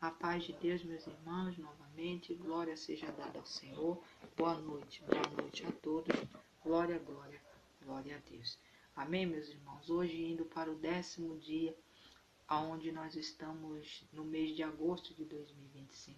A paz de Deus, meus irmãos, novamente, glória seja dada ao Senhor. Boa noite a todos. Glória, glória, glória a Deus. Amém, meus irmãos? Hoje indo para o 10º dia, aonde nós estamos no mês de agosto de 2025.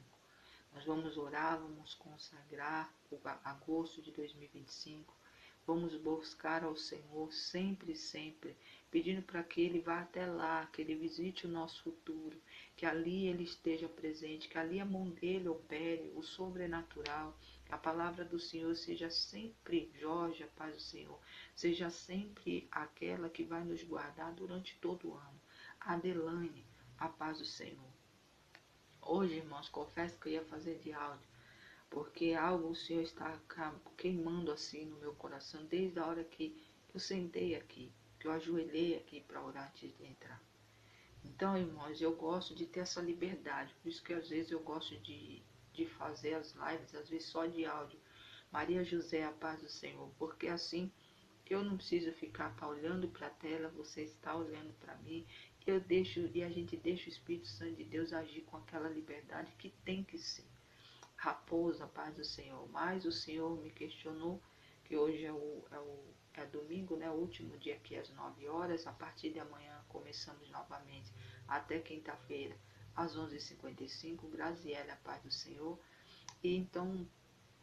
Nós vamos orar, vamos consagrar o agosto de 2025. Vamos buscar ao Senhor sempre, sempre, pedindo para que Ele vá até lá, que Ele visite o nosso futuro, que ali Ele esteja presente, que ali a mão dEle opere o sobrenatural, que a palavra do Senhor seja sempre, Jorge, a paz do Senhor, seja sempre aquela que vai nos guardar durante todo o ano. Adelane, a paz do Senhor. Hoje, irmãos, confesso que eu ia fazer de áudio, porque algo o Senhor está queimando assim no meu coração desde a hora que eu sentei aqui, que eu ajoelhei aqui para orar antes de entrar. Então, irmãos, eu gosto de ter essa liberdade, por isso que às vezes eu gosto de fazer as lives, às vezes só de áudio. Maria José, a paz do Senhor, porque assim eu não preciso ficar olhando para a tela, você está olhando para mim, e a gente deixa o Espírito Santo de Deus agir com aquela liberdade que tem que ser. Raposa, paz do Senhor. Mas o Senhor me questionou, que hoje é domingo, né? O último dia aqui às 9 horas. A partir de amanhã começamos novamente até quinta-feira às 11h55. Graziela, paz do Senhor. E então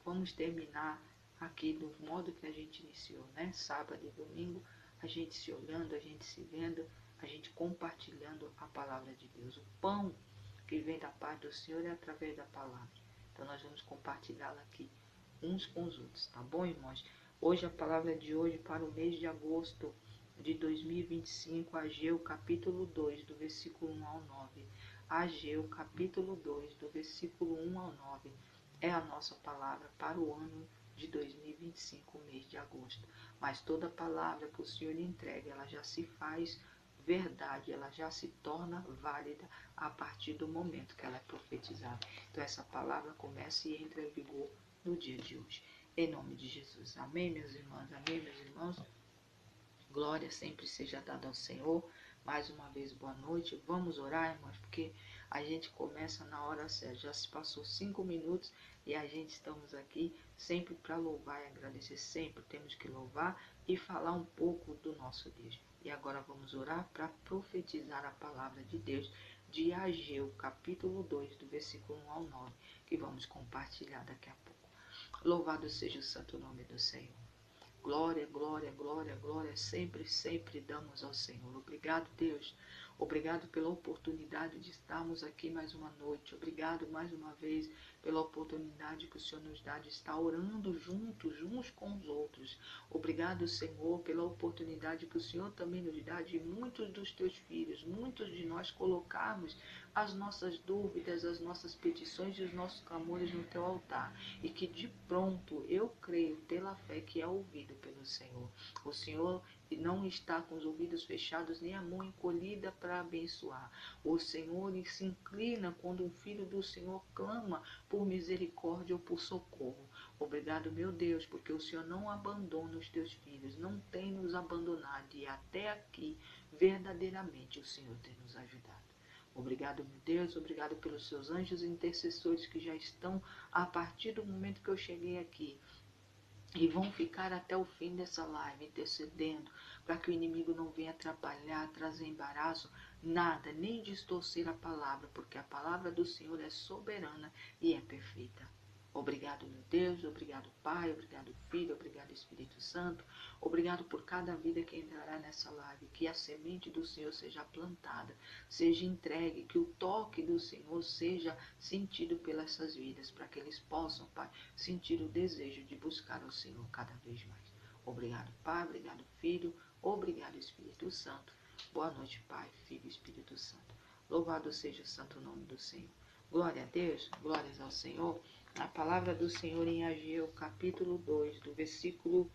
vamos terminar aqui do modo que a gente iniciou, né? Sábado e domingo, a gente se olhando, a gente se vendo, a gente compartilhando a palavra de Deus. O pão que vem da paz do Senhor é através da palavra. Então nós vamos compartilhá-la aqui uns com os outros, tá bom, irmãos? Hoje a palavra de hoje para o mês de agosto de 2025, Ageu capítulo 2, do versículo 1 ao 9. Ageu capítulo 2, do versículo 1 ao 9, é a nossa palavra para o ano de 2025, mês de agosto. Mas toda palavra que o Senhor lhe entrega, ela já se faz verdade, ela já se torna válida a partir do momento que ela é profetizada. Então essa palavra começa e entra em vigor no dia de hoje. Em nome de Jesus. Amém, meus irmãos? Amém, meus irmãos? Glória sempre seja dada ao Senhor. Mais uma vez, boa noite. Vamos orar, irmãos, porque a gente começa na hora certa. Já se passou 5 minutos e a gente estamos aqui sempre para louvar e agradecer. Sempre temos que louvar e falar um pouco do nosso Deus. E agora vamos orar para profetizar a palavra de Deus de Ageu, capítulo 2, do versículo 1 ao 9, que vamos compartilhar daqui a pouco. Louvado seja o santo nome do Senhor. Glória, glória, glória, glória, sempre, sempre damos ao Senhor. Obrigado, Deus. Obrigado pela oportunidade de estarmos aqui mais uma noite. Obrigado mais uma vez pela oportunidade que o Senhor nos dá de estar orando juntos, uns com os outros. Obrigado, Senhor, pela oportunidade que o Senhor também nos dá de muitos dos teus filhos, muitos de nós colocarmos as nossas dúvidas, as nossas petições e os nossos clamores no teu altar. E que de pronto eu creio pela fé que é ouvido pelo Senhor. O Senhor não está com os ouvidos fechados nem a mão encolhida para abençoar. O Senhor se inclina quando um filho do Senhor clama por misericórdia ou por socorro. Obrigado, meu Deus, porque o Senhor não abandona os teus filhos, não tem nos abandonado e até aqui verdadeiramente o Senhor tem nos ajudado. Obrigado, meu Deus, obrigado pelos seus anjos intercessores que já estão a partir do momento que eu cheguei aqui e vão ficar até o fim dessa live intercedendo para que o inimigo não venha atrapalhar, trazer embaraço, nada, nem distorcer a palavra, porque a palavra do Senhor é soberana e é perfeita. Obrigado, meu Deus, obrigado, Pai, obrigado, Filho, obrigado, Espírito Santo, obrigado por cada vida que entrará nessa live, que a semente do Senhor seja plantada, seja entregue, que o toque do Senhor seja sentido pelas essas vidas, para que eles possam, Pai, sentir o desejo de buscar o Senhor cada vez mais. Obrigado, Pai, obrigado, Filho, obrigado, Espírito Santo. Boa noite, Pai, Filho e Espírito Santo. Louvado seja o santo nome do Senhor. Glória a Deus, glórias ao Senhor. A palavra do Senhor em Ageu, capítulo 2, do versículo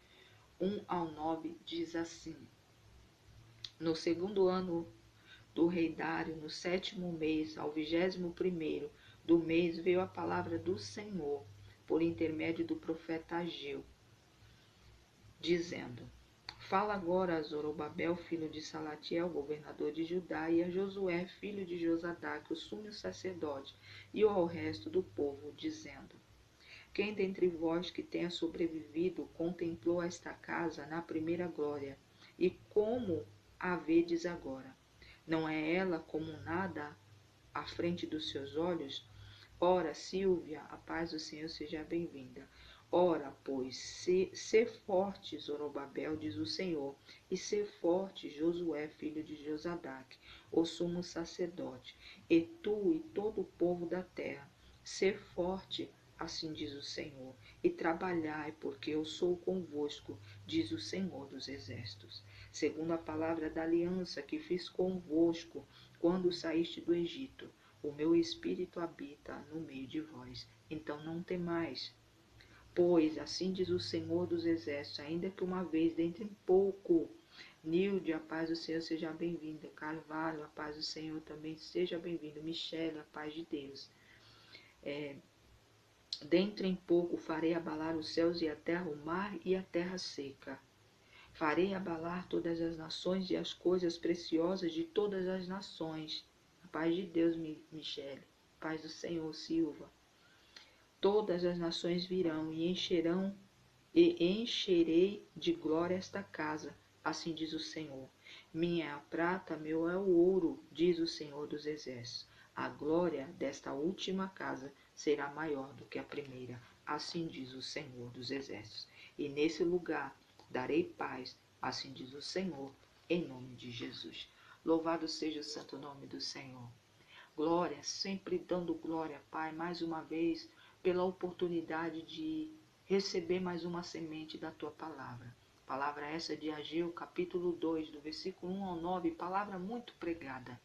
1 ao 9, diz assim: No segundo ano do rei Dário, no 7º mês, ao 21º do mês, veio a palavra do Senhor, por intermédio do profeta Ageu, dizendo: Fala agora a Zorobabel, filho de Salatiel, governador de Judá, e a Josué, filho de Josadaque, o sumo sacerdote, e ao resto do povo, dizendo: Quem dentre vós que tenha sobrevivido contemplou esta casa na primeira glória, e como a vedes agora? Não é ela como nada à frente dos seus olhos? Ora, Sílvia, a paz do Senhor seja bem-vinda. Ora, pois, se forte, Zorobabel, diz o Senhor, e ser forte, Josué, filho de Josadaque, o sumo sacerdote, e tu e todo o povo da terra, ser forte, assim diz o Senhor, e trabalhai, porque eu sou convosco, diz o Senhor dos exércitos. Segundo a palavra da aliança que fiz convosco, quando saíste do Egito, o meu espírito habita no meio de vós. Então não temais. Pois, assim diz o Senhor dos Exércitos, ainda que uma vez, dentro em pouco, Nilde, a paz do Senhor seja bem-vinda. Carvalho, a paz do Senhor também seja bem-vindo. Michele, a paz de Deus. Dentro em pouco farei abalar os céus e a terra, o mar e a terra seca. Farei abalar todas as nações e as coisas preciosas de todas as nações. A paz de Deus, Michele. Paz do Senhor, Silva. Todas as nações virão e encherei de glória esta casa, assim diz o Senhor. Minha é a prata, meu é o ouro, diz o Senhor dos Exércitos. A glória desta última casa será maior do que a primeira, assim diz o Senhor dos Exércitos. E nesse lugar darei paz, assim diz o Senhor, em nome de Jesus. Louvado seja o santo nome do Senhor. Glória, sempre dando glória, Pai, mais uma vez, pela oportunidade de receber mais uma semente da Tua palavra. Palavra essa de Ageu, capítulo 2, do versículo 1 ao 9, palavra muito pregada.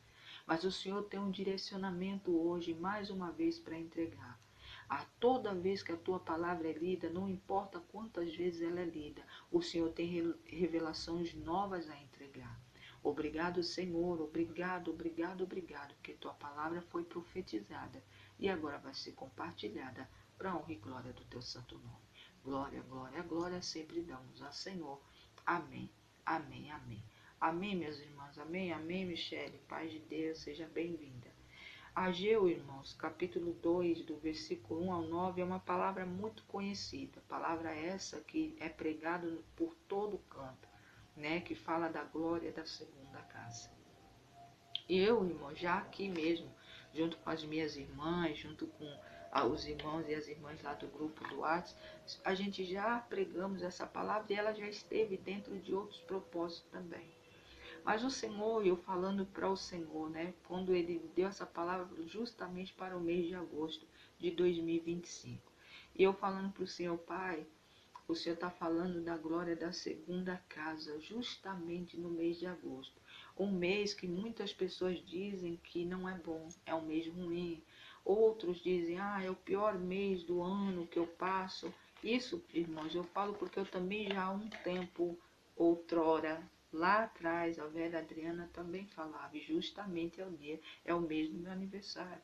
Mas o Senhor tem um direcionamento hoje, mais uma vez, para entregar. A toda vez que a Tua palavra é lida, não importa quantas vezes ela é lida, o Senhor tem revelações novas a entregar. Obrigado, Senhor, obrigado, obrigado, obrigado, porque Tua palavra foi profetizada e agora vai ser compartilhada para a honra e glória do Teu santo nome. Glória, glória, glória, sempre damos a Senhor. Amém, amém, amém. Amém, meus irmãos, amém, amém, Michele, paz de Deus, seja bem-vinda. Ageu, irmãos, capítulo 2, do versículo 1 ao 9, é uma palavra muito conhecida, palavra essa que é pregada por todo canto, né, que fala da glória da segunda casa. E eu, irmão, já aqui mesmo, junto com as minhas irmãs, junto com os irmãos e as irmãs lá do grupo do WhatsApp, a gente já pregamos essa palavra e ela já esteve dentro de outros propósitos também. Mas o Senhor, eu falando para o Senhor, né, quando Ele deu essa palavra justamente para o mês de agosto de 2025. E eu falando para o Senhor, Pai, o Senhor está falando da glória da segunda casa, justamente no mês de agosto. Um mês que muitas pessoas dizem que não é bom, é um mês ruim. Outros dizem, é o pior mês do ano que eu passo. Isso, irmãos, eu falo porque eu também já há um tempo, outrora, lá atrás, a velha Adriana também falava, e justamente é o mês do meu aniversário.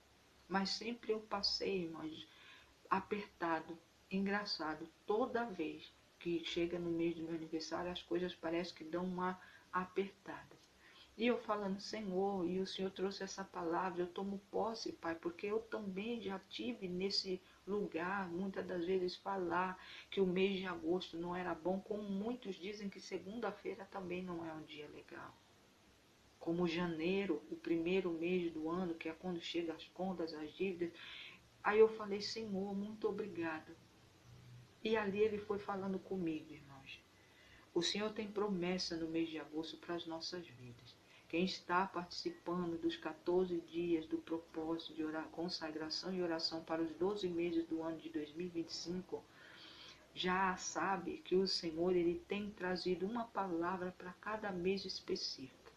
Mas sempre eu passei, irmãos, apertado. Engraçado, toda vez que chega no mês do meu aniversário, as coisas parecem que dão uma apertada. E eu falando, Senhor, e o Senhor trouxe essa palavra, eu tomo posse, Pai, porque eu também já tive nesse lugar, muitas das vezes, falar que o mês de agosto não era bom, como muitos dizem que segunda-feira também não é um dia legal. Como janeiro, o primeiro mês do ano, que é quando chegam as contas, as dívidas. Aí eu falei, Senhor, muito obrigado. E ali Ele foi falando comigo, irmãos. O Senhor tem promessa no mês de agosto para as nossas vidas. Quem está participando dos 14 dias do propósito de consagração e oração para os 12 meses do ano de 2025, já sabe que o Senhor Ele tem trazido uma palavra para cada mês específico.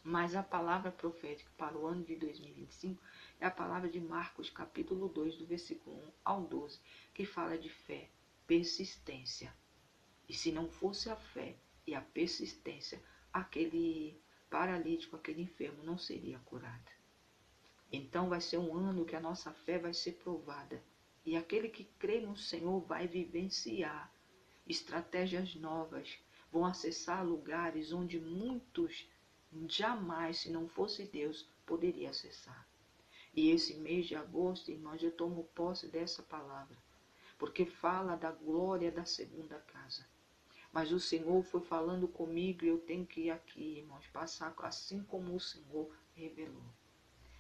Mas a palavra profética para o ano de 2025 é a palavra de Marcos, capítulo 2, do versículo 1 ao 12, que fala de fé, persistência. E se não fosse a fé e a persistência, aquele paralítico, aquele enfermo não seria curado. Então vai ser um ano que a nossa fé vai ser provada. E aquele que crê no Senhor vai vivenciar estratégias novas, vão acessar lugares onde muitos jamais, se não fosse Deus, poderia acessar. E esse mês de agosto, irmãos, eu tomo posse dessa palavra, porque fala da glória da segunda casa. Mas o Senhor foi falando comigo e eu tenho que ir aqui, irmãos, passar assim como o Senhor revelou.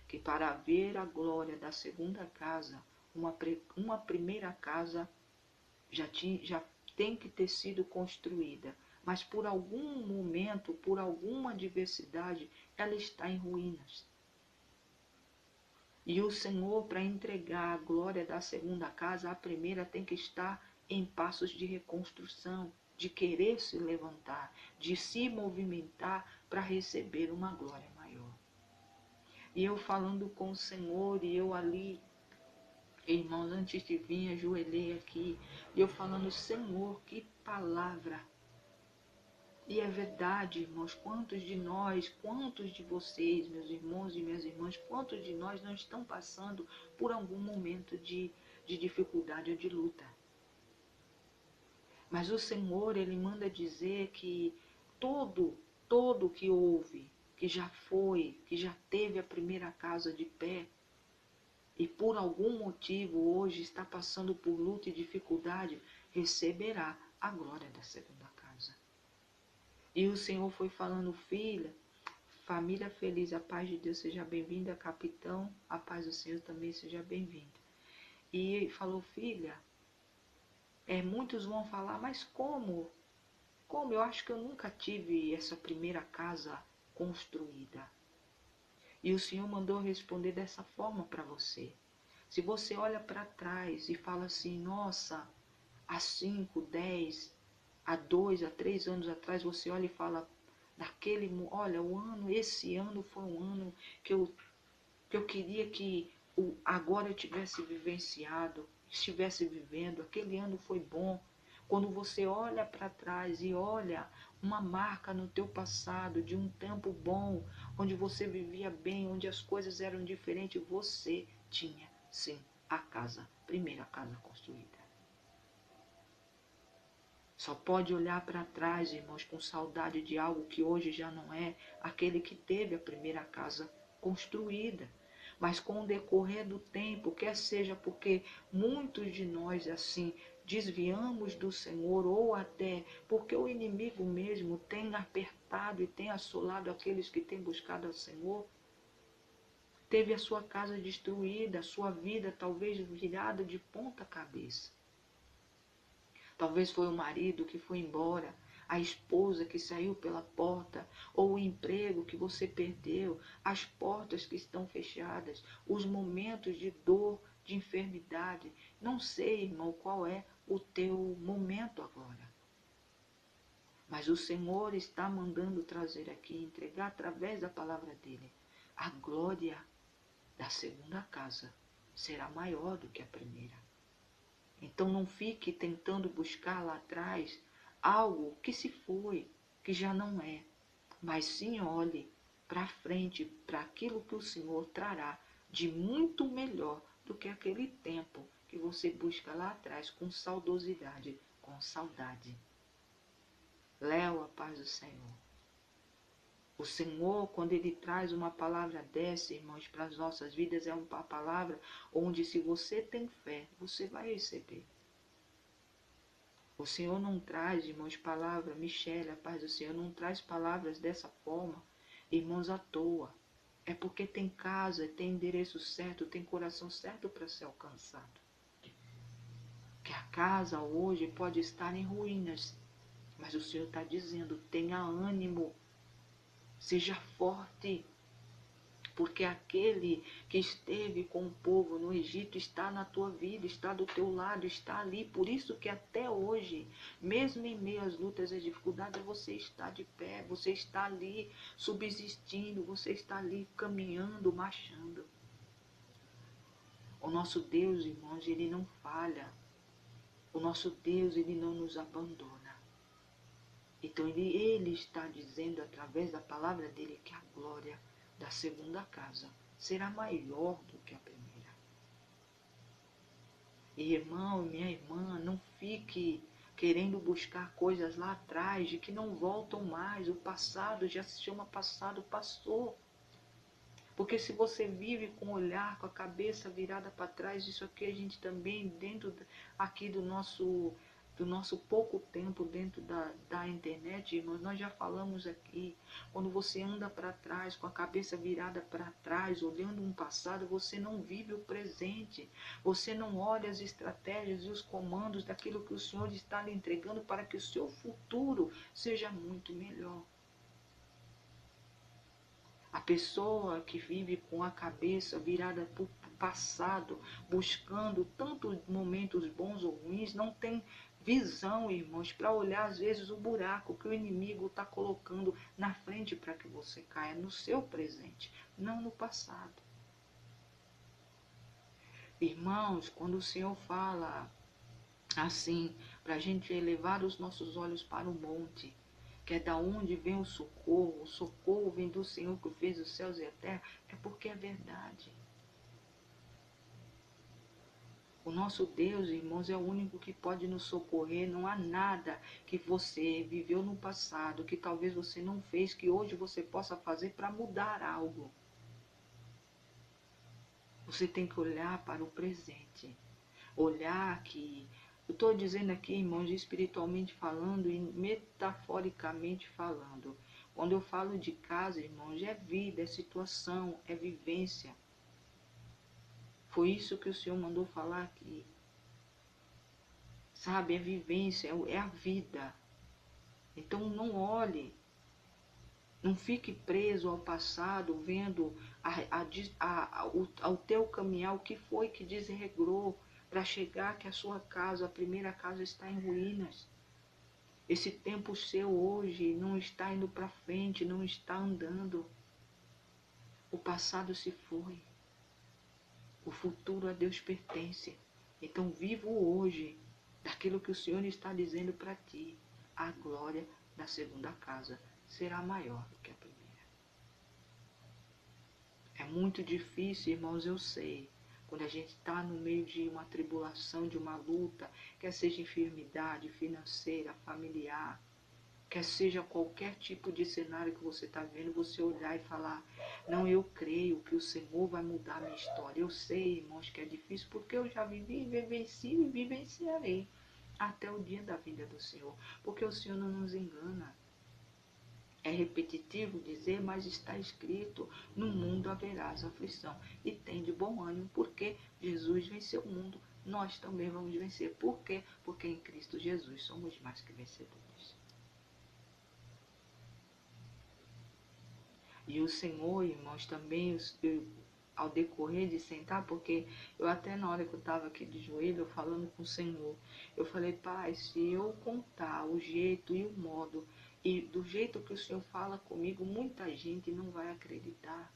Que para ver a glória da segunda casa, uma primeira casa já tem que ter sido construída. Mas por algum momento, por alguma adversidade, ela está em ruínas. E o Senhor, para entregar a glória da segunda casa, a primeira tem que estar em passos de reconstrução, de querer se levantar, de se movimentar para receber uma glória maior. E eu falando com o Senhor, e eu ali, irmãos, antes de vir, ajoelhei aqui, e eu falando, Senhor, que palavra! E é verdade, irmãos, quantos de nós, quantos de vocês, meus irmãos e minhas irmãs, quantos de nós não estão passando por algum momento de dificuldade ou de luta? Mas o Senhor, Ele manda dizer que todo que houve, que já foi, que já teve a primeira casa de pé, e por algum motivo hoje está passando por luta e dificuldade, receberá a glória da segunda casa. E o Senhor foi falando, filha, família feliz, a paz de Deus seja bem-vinda, capitão, a paz do Senhor também seja bem-vinda. E falou, filha, muitos vão falar, mas como? Como? Eu acho que eu nunca tive essa primeira casa construída. E o Senhor mandou responder dessa forma para você. Se você olha para trás e fala assim, nossa, há 5, 10, há 2, há 3 anos atrás, você olha e fala, olha, esse ano foi um ano que eu queria que agora eu tivesse vivenciado, estivesse vivendo, aquele ano foi bom. Quando você olha para trás e olha uma marca no teu passado de um tempo bom, onde você vivia bem, onde as coisas eram diferentes, você tinha, sim, a primeira casa construída. Só pode olhar para trás, irmãos, com saudade de algo que hoje já não é aquele que teve a primeira casa construída. Mas com o decorrer do tempo, quer seja porque muitos de nós, assim, desviamos do Senhor, ou até porque o inimigo mesmo tem apertado e tem assolado aqueles que têm buscado ao Senhor, teve a sua casa destruída, a sua vida talvez virada de ponta cabeça. Talvez foi o marido que foi embora, a esposa que saiu pela porta, ou o emprego que você perdeu, as portas que estão fechadas, os momentos de dor, de enfermidade. Não sei, irmão, qual é o teu momento agora. Mas o Senhor está mandando trazer aqui, entregar através da palavra dele, a glória da segunda casa será maior do que a primeira. Então não fique tentando buscar lá atrás algo que se foi, que já não é. Mas sim olhe para frente, para aquilo que o Senhor trará de muito melhor do que aquele tempo que você busca lá atrás com saudosidade, com saudade. Léo, a paz do Senhor. O Senhor, quando Ele traz uma palavra dessa, irmãos, para as nossas vidas, é uma palavra onde se você tem fé, você vai receber. O Senhor não traz, irmãos, palavra, Michele, a paz do Senhor, não traz palavras dessa forma, irmãos, à toa. É porque tem casa, tem endereço certo, tem coração certo para ser alcançado. Que a casa hoje pode estar em ruínas, mas o Senhor está dizendo, tenha ânimo, seja forte, porque aquele que esteve com o povo no Egito está na tua vida, está do teu lado, está ali. Por isso que até hoje, mesmo em meio às lutas e às dificuldades, você está de pé, você está ali subsistindo, você está ali caminhando, marchando. O nosso Deus, irmãos, Ele não falha. O nosso Deus, Ele não nos abandona. Então ele está dizendo através da palavra dele que a glória da segunda casa será maior do que a primeira. E irmão, minha irmã, não fique querendo buscar coisas lá atrás, de que não voltam mais. O passado já se chama passado, passou. Porque se você vive com o olhar, com a cabeça virada para trás, isso aqui a gente também, dentro aqui do nosso pouco tempo dentro da internet, irmãos, nós já falamos aqui, quando você anda para trás, com a cabeça virada para trás, olhando um passado, você não vive o presente, você não olha as estratégias e os comandos daquilo que o Senhor está lhe entregando para que o seu futuro seja muito melhor. A pessoa que vive com a cabeça virada para o passado, buscando tanto momentos bons ou ruins, não tem visão, irmãos, para olhar às vezes o buraco que o inimigo está colocando na frente para que você caia no seu presente, não no passado. Irmãos, quando o Senhor fala assim, para a gente elevar os nossos olhos para o monte, que é da onde vem o socorro vem do Senhor que fez os céus e a terra, é porque é verdade. O nosso Deus, irmãos, é o único que pode nos socorrer. Não há nada que você viveu no passado, que talvez você não fez, que hoje você possa fazer para mudar algo. Você tem que olhar para o presente. Olhar que... Eu estou dizendo aqui, irmãos, espiritualmente falando e metaforicamente falando. Quando eu falo de casa, irmãos, é vida, é situação, é vivência. Foi isso que o Senhor mandou falar aqui. Sabe, é vivência, é a vida. Então não olhe, não fique preso ao passado, vendo ao teu caminhar, o que foi que desregrou para chegar que a sua casa, a primeira casa, está em ruínas. Esse tempo seu hoje não está indo para frente, não está andando. O passado se foi. O futuro a Deus pertence. Então viva o hoje daquilo que o Senhor está dizendo para ti. A glória da segunda casa será maior do que a primeira. É muito difícil, irmãos, eu sei. Quando a gente está no meio de uma tribulação, de uma luta, quer seja enfermidade financeira, familiar, quer seja qualquer tipo de cenário que você está vendo, você olhar e falar, não, eu creio que o Senhor vai mudar a minha história. Eu sei, irmãos, que é difícil, porque eu já vivi, vivencio e vivenciarei até o dia da vinda do Senhor. Porque o Senhor não nos engana. É repetitivo dizer, mas está escrito, no mundo haverás aflição. E tem de bom ânimo, porque Jesus venceu o mundo. Nós também vamos vencer. Por quê? Porque em Cristo Jesus somos mais que vencedores. E o Senhor, irmãos, também, ao decorrer de sentar, porque eu até na hora que eu estava aqui de joelho, falando com o Senhor, eu falei, Pai, se eu contar o jeito e o modo, e do jeito que o Senhor fala comigo, muita gente não vai acreditar.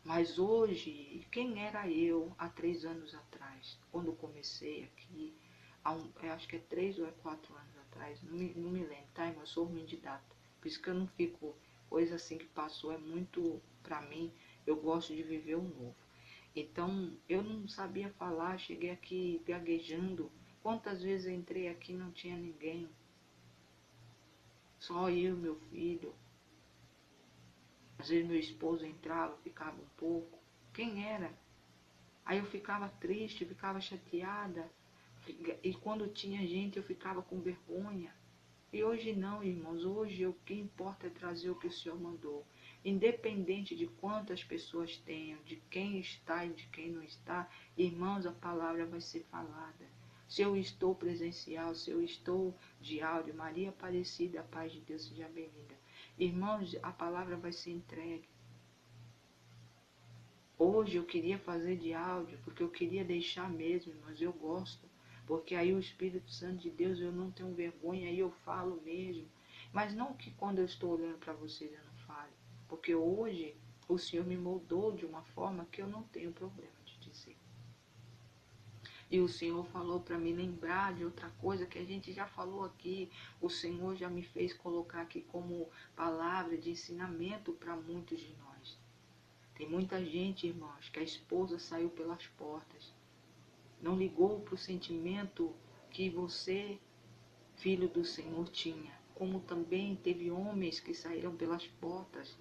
Mas hoje, quem era eu há 3 anos atrás, quando comecei aqui, eu acho que é 3 ou 4 anos atrás, não me lembro, tá, irmão? Eu sou ruim de data. Por isso que eu não fico, coisa assim que passou, é muito, pra mim, eu gosto de viver o novo. Então, eu não sabia falar, cheguei aqui gaguejando. Quantas vezes eu entrei aqui e não tinha ninguém? Só eu e meu filho. Às vezes meu esposo entrava, ficava um pouco. Quem era? Aí eu ficava triste, ficava chateada. E quando tinha gente, eu ficava com vergonha. E hoje não, irmãos. Hoje o que importa é trazer o que o Senhor mandou. Independente de quantas pessoas tenham, de quem está e de quem não está, irmãos, a palavra vai ser falada. Se eu estou presencial, se eu estou de áudio, Maria Aparecida, a paz de Deus seja bem-vinda. Irmãos, a palavra vai ser entregue. Hoje eu queria fazer de áudio, porque eu queria deixar mesmo, mas eu gosto. Porque aí o Espírito Santo de Deus, eu não tenho vergonha, aí eu falo mesmo. Mas não que quando eu estou olhando para vocês eu não fale. Porque hoje o Senhor me moldou de uma forma que eu não tenho problema de dizer. E o Senhor falou para me lembrar de outra coisa que a gente já falou aqui. O Senhor já me fez colocar aqui como palavra de ensinamento para muitos de nós. Tem muita gente, irmãos, que a esposa saiu pelas portas. Não ligou para o sentimento que você, filho do Senhor, tinha, como também teve homens que saíram pelas portas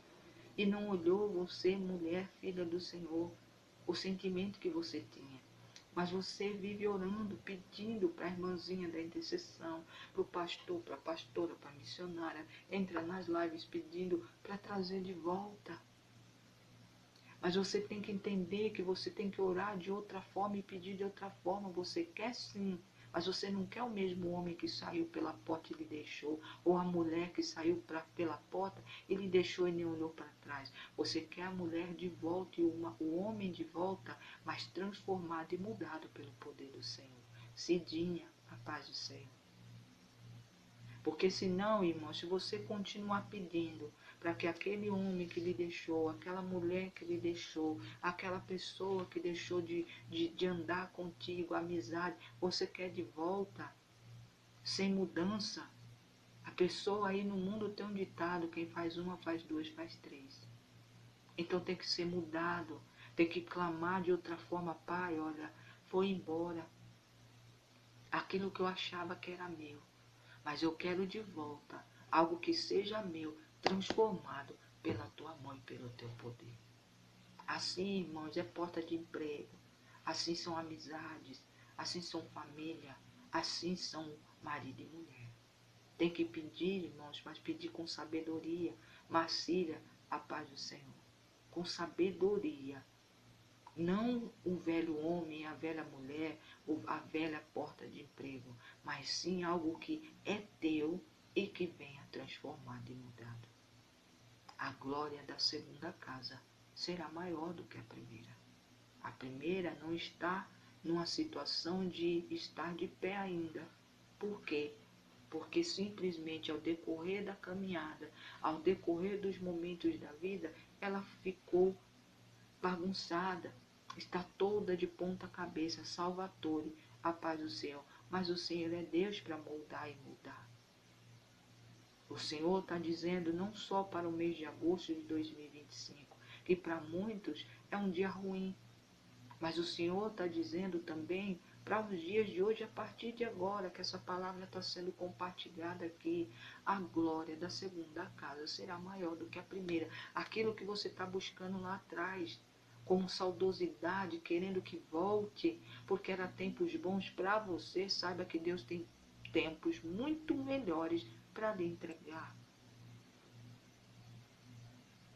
e não olhou você, mulher, filha do Senhor, o sentimento que você tinha. Mas você vive orando, pedindo para a irmãzinha da intercessão, para o pastor, para a pastora, para a missionária, entra nas lives pedindo para trazer de volta. Mas você tem que entender que você tem que orar de outra forma e pedir de outra forma. Você quer sim, mas você não quer o mesmo homem que saiu pela porta e lhe deixou, ou a mulher que saiu pela porta e lhe deixou e nem olhou para trás. Você quer a mulher de volta e o homem de volta, mas transformado e mudado pelo poder do Senhor. Cidinha, a paz do Senhor. Porque senão, irmão, se você continuar pedindo para que aquele homem que lhe deixou, aquela mulher que lhe deixou, aquela pessoa que deixou de andar contigo, amizade, você quer de volta, sem mudança. A pessoa aí no mundo tem um ditado, quem faz uma, faz duas, faz três. Então tem que ser mudado, tem que clamar de outra forma. Pai, olha, foi embora aquilo que eu achava que era meu. Mas eu quero de volta algo que seja meu, transformado pela tua mão e pelo teu poder. Assim, irmãos, é porta de emprego. Assim são amizades. Assim são família. Assim são marido e mulher. Tem que pedir, irmãos, mas pedir com sabedoria. Marcília, a paz do Senhor. Com sabedoria. Não o velho homem, a velha mulher, a velha porta de emprego, mas sim algo que é teu e que venha transformado e mudado. A glória da segunda casa será maior do que a primeira. A primeira não está numa situação de estar de pé ainda. Por quê? Porque simplesmente ao decorrer da caminhada, ao decorrer dos momentos da vida, ela ficou bagunçada, está toda de ponta cabeça, salvatore, a paz do Senhor. Mas o Senhor é Deus para moldar e mudar. O Senhor está dizendo não só para o mês de agosto de 2025, que para muitos é um dia ruim, mas o Senhor está dizendo também para os dias de hoje, a partir de agora, que essa palavra está sendo compartilhada aqui, a glória da segunda casa será maior do que a primeira. Aquilo que você está buscando lá atrás, com saudosidade, querendo que volte, porque era tempos bons para você, saiba que Deus tem tempos muito melhores para lhe entregar.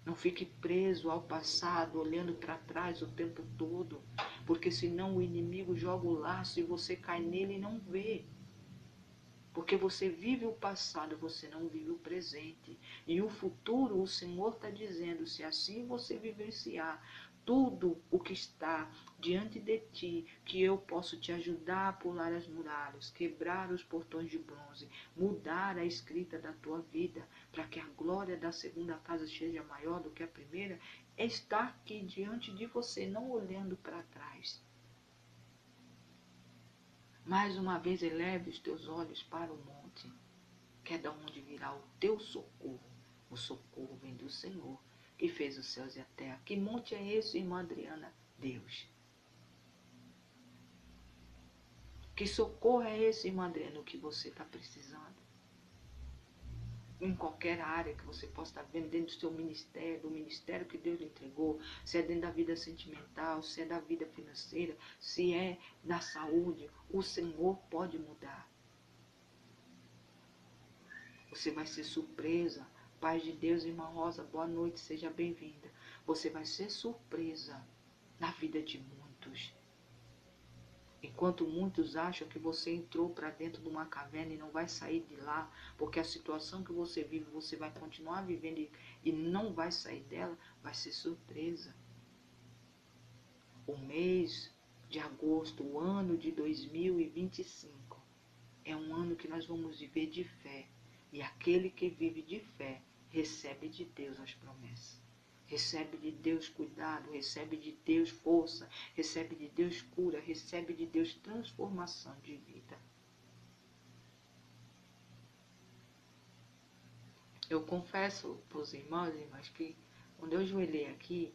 Não fique preso ao passado, olhando para trás o tempo todo, porque senão o inimigo joga o laço e você cai nele e não vê. Porque você vive o passado, você não vive o presente. E o futuro, o Senhor está dizendo, se assim você vivenciar tudo o que está diante de ti, que eu posso te ajudar a pular as muralhas, quebrar os portões de bronze, mudar a escrita da tua vida, para que a glória da segunda casa seja maior do que a primeira, é estar aqui diante de você, não olhando para trás. Mais uma vez eleve os teus olhos para o monte, que é da onde virá o teu socorro. O socorro vem do Senhor, que fez os céus e a terra. Que monte é esse, irmã Adriana? Deus. Que socorro é esse, irmã Adriana, que você está precisando? Em qualquer área que você possa estar vendo, dentro do seu ministério, do ministério que Deus lhe entregou, se é dentro da vida sentimental, se é da vida financeira, se é da saúde, o Senhor pode mudar. Você vai ser surpresa. Paz de Deus, irmã Rosa, boa noite, seja bem-vinda. Você vai ser surpresa na vida de muitos. Enquanto muitos acham que você entrou para dentro de uma caverna e não vai sair de lá, porque a situação que você vive, você vai continuar vivendo e não vai sair dela, vai ser surpresa. O mês de agosto, o ano de 2025, é um ano que nós vamos viver de fé. E aquele que vive de fé, recebe de Deus as promessas. Recebe de Deus cuidado, recebe de Deus força, recebe de Deus cura, recebe de Deus transformação de vida. Eu confesso para os irmãos e irmãs que quando eu ajoelhei aqui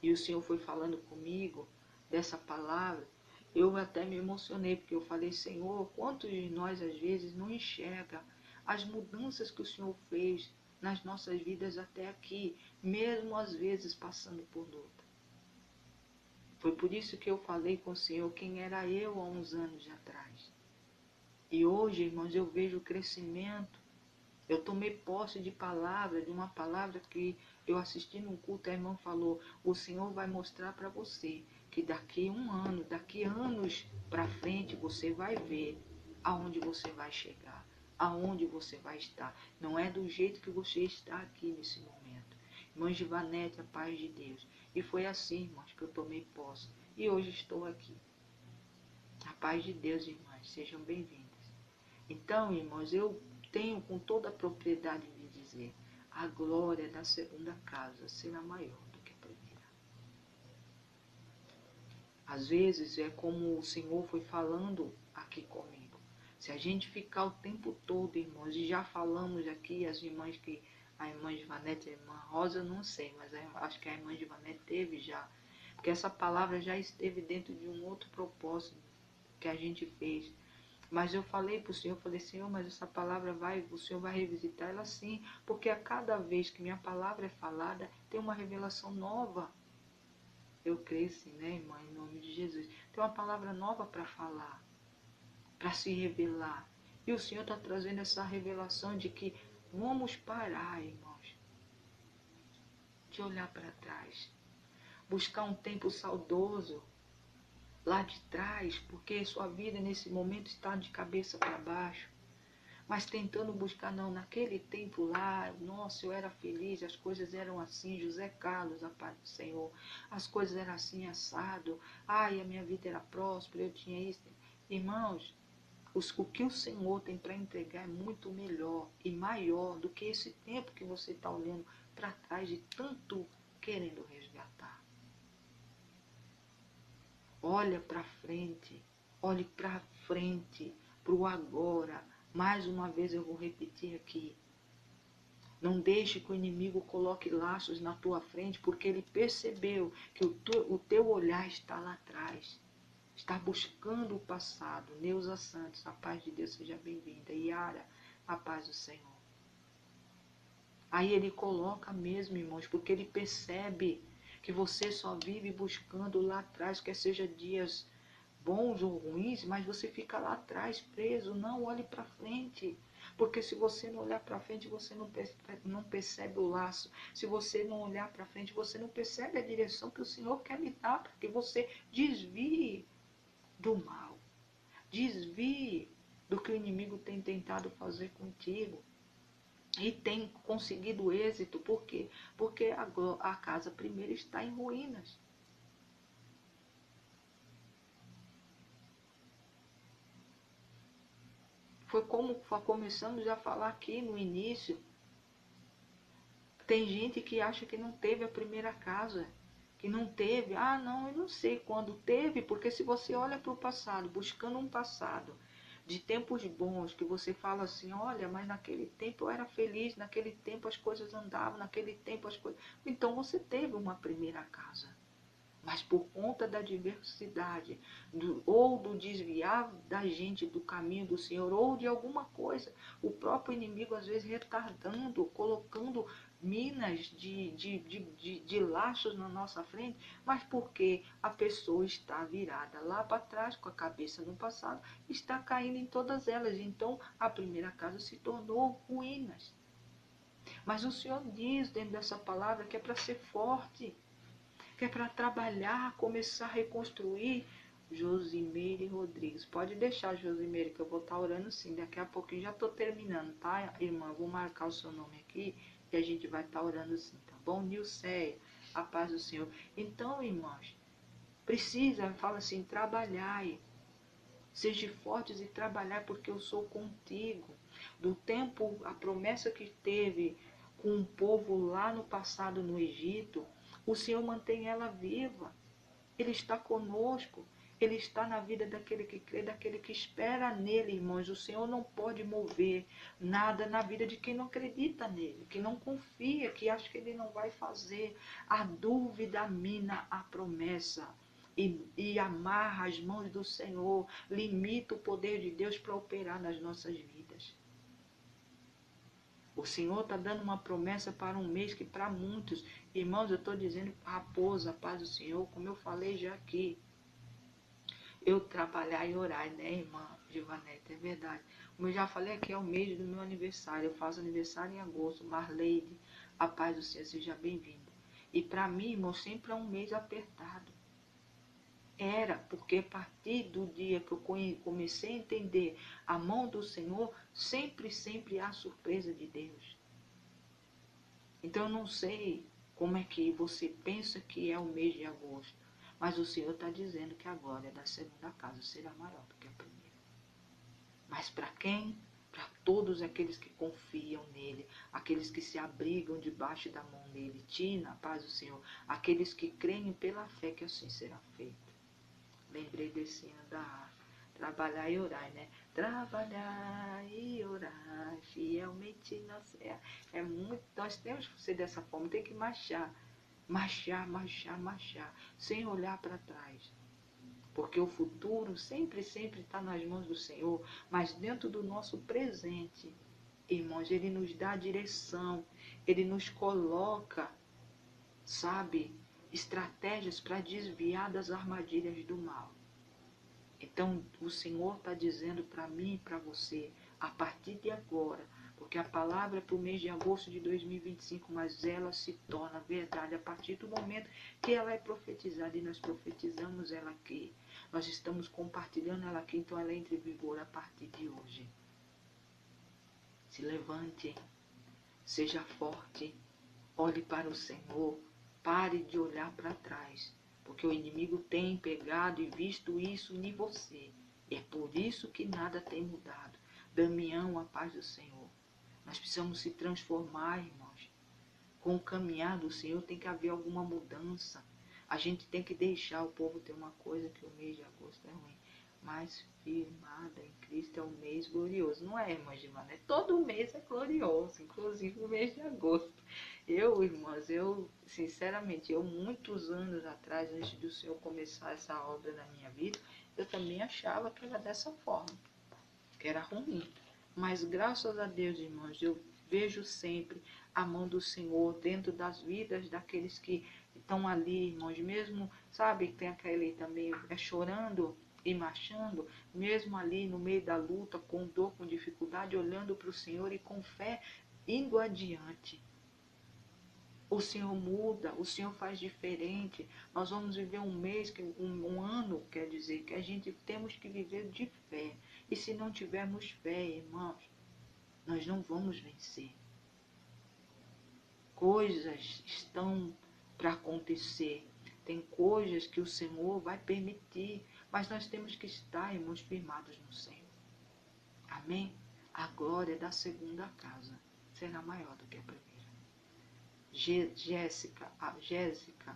e o Senhor foi falando comigo dessa palavra, Eu até me emocionei, porque eu falei, Senhor, quantos de nós às vezes não enxerga as mudanças que o Senhor fez nas nossas vidas até aqui, mesmo às vezes passando por luta. Foi por isso que eu falei com o Senhor quem era eu há uns anos atrás. E hoje, irmãos, eu vejo o crescimento. Eu tomei posse de uma palavra que eu assisti num culto, a irmã falou, o Senhor vai mostrar para você que daqui um ano, daqui anos para frente, você vai ver aonde você vai chegar, aonde você vai estar. Não é do jeito que você está aqui nesse momento. Irmã Givanete, a paz de Deus. E foi assim, irmãos, que eu tomei posse. E hoje estou aqui. A paz de Deus, irmãs, sejam bem-vindas. Então, irmãos, eu tenho com toda a propriedade de dizer, a glória da segunda casa será maior do que a primeira. Às vezes é como o Senhor foi falando aqui comigo. Se a gente ficar o tempo todo, irmãos, e já falamos aqui, as irmãs que a irmã Ivanete e a irmã Rosa, não sei, mas acho que a irmã Ivanete teve já, porque essa palavra já esteve dentro de um outro propósito que a gente fez. Mas eu falei para o Senhor, eu falei, Senhor, mas essa palavra o Senhor vai revisitar ela sim, porque a cada vez que minha palavra é falada, tem uma revelação nova. Eu creio sim, né, irmã, em nome de Jesus. Tem uma palavra nova para falar, para se revelar. E o Senhor está trazendo essa revelação de que vamos parar, irmãos, de olhar para trás. Buscar um tempo saudoso lá de trás, porque sua vida nesse momento está de cabeça para baixo. Mas tentando buscar, não, naquele tempo lá, nossa, eu era feliz, as coisas eram assim, José Carlos, a paz do Senhor, as coisas eram assim, assado, ai, a minha vida era próspera, eu tinha isso. Irmãos, o que o Senhor tem para entregar é muito melhor e maior do que esse tempo que você está olhando para trás e tanto querendo resgatar. Olha para frente, olhe para frente, para o agora. Mais uma vez eu vou repetir aqui. Não deixe que o inimigo coloque laços na tua frente, porque ele percebeu que o teu olhar está lá atrás. Está buscando o passado. Neuza Santos, a paz de Deus seja bem-vinda. Yara, a paz do Senhor. Aí ele coloca mesmo, irmãos, porque ele percebe que você só vive buscando lá atrás, quer seja dias bons ou ruins, mas você fica lá atrás preso. Não olhe para frente, porque se você não olhar para frente, você não percebe o laço. Se você não olhar para frente, você não percebe a direção que o Senhor quer lhe dar, para que você desvie do mal, desvie do que o inimigo tem tentado fazer contigo. E tem conseguido êxito, por quê? Porque a casa primeiro está em ruínas. Foi como começamos a falar aqui no início. Tem gente que acha que não teve a primeira casa, que não teve. Ah, não, eu não sei quando teve, porque se você olha para o passado, buscando um passado de tempos bons, que você fala assim, olha, mas naquele tempo eu era feliz, naquele tempo as coisas andavam, naquele tempo as coisas... Então você teve uma primeira casa. Mas por conta da diversidade, ou do desviar da gente do caminho do Senhor, ou de alguma coisa, o próprio inimigo às vezes retardando, colocando minas de laços na nossa frente, mas porque a pessoa está virada lá para trás, com a cabeça no passado, está caindo em todas elas. Então a primeira casa se tornou ruínas. Mas o Senhor diz dentro dessa palavra que é para ser forte, que é para trabalhar, começar a reconstruir. Josimeire Rodrigues. Pode deixar, Josimeire, que eu vou estar orando sim. Daqui a pouquinho já estou terminando, tá, irmã? Vou marcar o seu nome aqui e a gente vai estar orando sim, tá bom? Nilceia, a paz do Senhor. Então, irmãos, precisa, fala assim, trabalhai. Seja fortes e trabalhar, porque eu sou contigo. Do tempo, a promessa que teve com o povo lá no passado no Egito, o Senhor mantém ela viva. Ele está conosco. Ele está na vida daquele que crê, daquele que espera nele, irmãos. O Senhor não pode mover nada na vida de quem não acredita nele, que não confia, que acha que ele não vai fazer. A dúvida mina a promessa. e amarra as mãos do Senhor, limita o poder de Deus para operar nas nossas vidas. O Senhor está dando uma promessa para um mês que para muitos, irmãos, eu estou dizendo, raposa, paz do Senhor, como eu falei já aqui, eu trabalhar e orar, né, irmã Givanete, é verdade. Como eu já falei aqui, é o mês do meu aniversário, eu faço aniversário em agosto, Marleide, a paz do Senhor, seja bem-vinda. E para mim, irmão, sempre é um mês apertado. Era, porque a partir do dia que eu comecei a entender a mão do Senhor, sempre há surpresa de Deus. Então eu não sei como é que você pensa que é o mês de agosto, mas o Senhor está dizendo que a glória da segunda casa será maior do que a primeira. Mas para quem? Para todos aqueles que confiam nele, aqueles que se abrigam debaixo da mão dele. Tina, paz do Senhor, aqueles que creem pela fé que assim será feito. Lembrei desse hino da trabalhar e orar, né? Trabalhar e orar, fielmente na fé. É muito, nós temos que ser dessa forma, tem que marchar, sem olhar para trás. Porque o futuro sempre está nas mãos do Senhor, mas dentro do nosso presente, irmãos, Ele nos dá a direção, Ele nos coloca, sabe, estratégias para desviar das armadilhas do mal. Então, o Senhor está dizendo para mim e para você, a partir de agora, porque a palavra é para o mês de agosto de 2025, mas ela se torna verdade a partir do momento que ela é profetizada, e nós profetizamos ela aqui. Nós estamos compartilhando ela aqui, então ela entra em vigor a partir de hoje. Se levante, seja forte, olhe para o Senhor, pare de olhar para trás, porque o inimigo tem pegado e visto isso em você. E é por isso que nada tem mudado. Damião, a paz do Senhor. Nós precisamos se transformar, irmãos. Com o caminhar do Senhor tem que haver alguma mudança. A gente tem que deixar o povo ter uma coisa, que o mês de agosto é ruim. Mas firmada em Cristo é um mês glorioso. Não é, irmã Gilmar? Todo mês é glorioso, inclusive o mês de agosto. Irmãs, sinceramente, muitos anos atrás, antes do Senhor começar essa obra na minha vida, eu também achava que era dessa forma, que era ruim. Mas graças a Deus, irmãos, eu vejo sempre a mão do Senhor dentro das vidas daqueles que estão ali, irmãos, mesmo, sabe, tem aquele também chorando e marchando, mesmo ali no meio da luta, com dor, com dificuldade, olhando para o Senhor e com fé, indo adiante. O Senhor muda, o Senhor faz diferente. Nós vamos viver um mês, um ano, quer dizer, que a gente temos que viver de fé. E se não tivermos fé, irmãos, nós não vamos vencer. Coisas estão para acontecer. Tem coisas que o Senhor vai permitir, mas nós temos que estar, irmãos, firmados no Senhor. Amém? A glória da segunda casa será maior do que a primeira. Jéssica,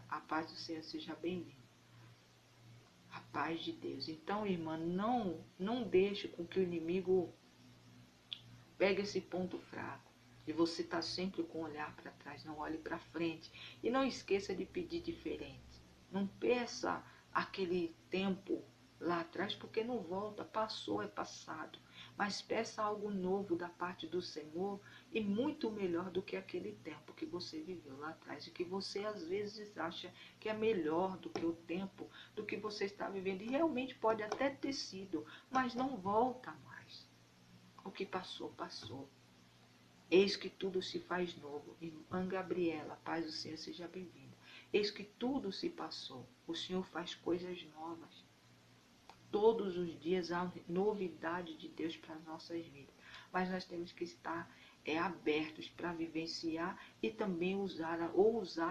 a paz do Senhor, seja bem-vinda. A paz de Deus. Então, irmã, não deixe com que o inimigo pegue esse ponto fraco. E você está sempre com o olhar para trás, não olhe para frente. E não esqueça de pedir diferente. Não peça aquele tempo lá atrás, porque não volta, passou, é passado. Mas peça algo novo da parte do Senhor e muito melhor do que aquele tempo que você viveu lá atrás e que você às vezes acha que é melhor do que o tempo do que você está vivendo. E realmente pode até ter sido, mas não volta mais. O que passou, passou. Eis que tudo se faz novo. Irmã Gabriela, paz do Senhor, seja bem-vinda. Eis que tudo se passou. O Senhor faz coisas novas. Todos os dias há novidade de Deus para as nossas vidas. Mas nós temos que estar abertos para vivenciar e também usar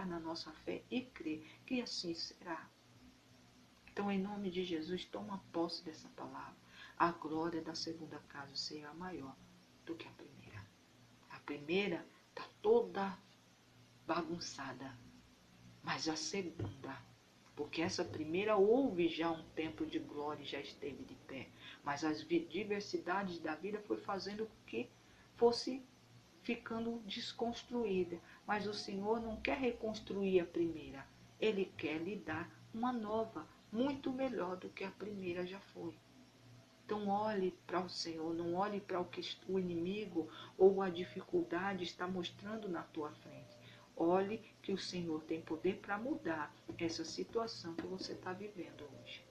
na nossa fé e crer que assim será. Então, em nome de Jesus, toma posse dessa palavra. A glória da segunda casa será maior do que a primeira. A primeira está toda bagunçada, mas a segunda, porque essa primeira houve já um tempo de glória e já esteve de pé, mas as diversidades da vida foi fazendo com que fosse ficando desconstruída. Mas o Senhor não quer reconstruir a primeira, Ele quer lhe dar uma nova, muito melhor do que a primeira já foi. Então olhe para o Senhor, não olhe para o que o inimigo ou a dificuldade está mostrando na tua frente. Olhe que o Senhor tem poder para mudar essa situação que você está vivendo hoje.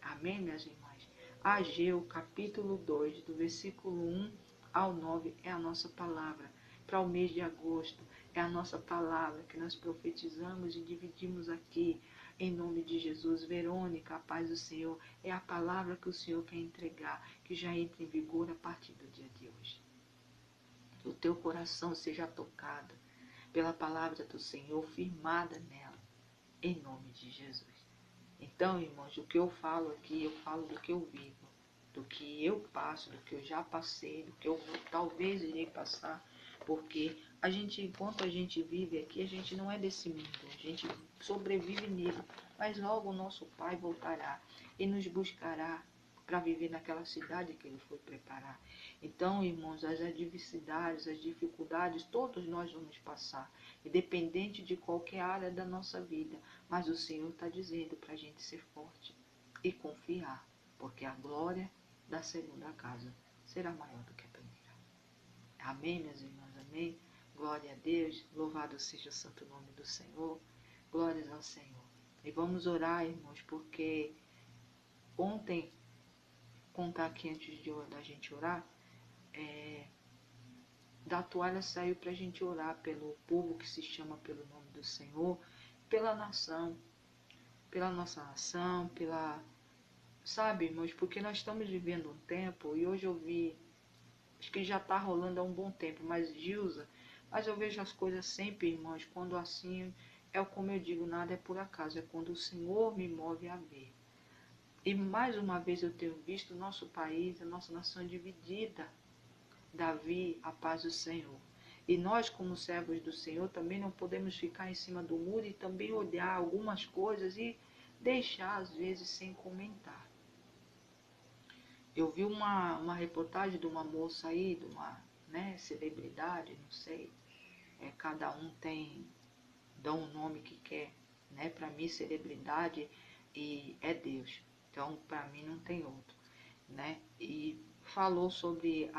Amém, minhas irmãs? Ageu, capítulo 2, do versículo 1 ao 9, é a nossa palavra. Para o mês de agosto, é a nossa palavra que nós profetizamos e dividimos aqui. Em nome de Jesus, Verônica, a paz do Senhor, é a palavra que o Senhor quer entregar, que já entra em vigor a partir do dia de hoje. O teu coração seja tocado pela palavra do Senhor, firmada nela, em nome de Jesus. Então, irmãos, o que eu falo aqui, eu falo do que eu vivo, do que eu passo, do que eu já passei, do que eu talvez irei passar, porque enquanto a gente vive aqui, a gente não é desse mundo, a gente sobrevive nele, mas logo o nosso Pai voltará e nos buscará para viver naquela cidade que Ele foi preparar. Então, irmãos, as adversidades, as dificuldades, todos nós vamos passar, independente de qualquer área da nossa vida. Mas o Senhor está dizendo para a gente ser forte e confiar, porque a glória da segunda casa será maior do que a primeira. Amém, minhas irmãs? Amém? Glória a Deus, louvado seja o santo nome do Senhor. Glórias ao Senhor. E vamos orar, irmãos, porque ontem, contar aqui antes da gente orar, da toalha saiu para a gente orar pelo povo que se chama pelo nome do Senhor, pela nação, pela nossa nação, sabe, irmãos, porque nós estamos vivendo um tempo, e hoje eu vi, acho que já está rolando há um bom tempo, mas eu vejo as coisas sempre, irmãos, quando assim, como eu digo, nada é por acaso, é quando o Senhor me move a ver. E mais uma vez eu tenho visto o nosso país, a nossa nação dividida. Davi, a paz do Senhor. E nós, como servos do Senhor, também não podemos ficar em cima do muro e também olhar algumas coisas e deixar, às vezes, sem comentar. Eu vi uma reportagem de uma moça aí, de uma celebridade, não sei. Cada um dá um nome que quer. Para mim, celebridade é Deus. Então, para mim, não tem outro. E falou sobre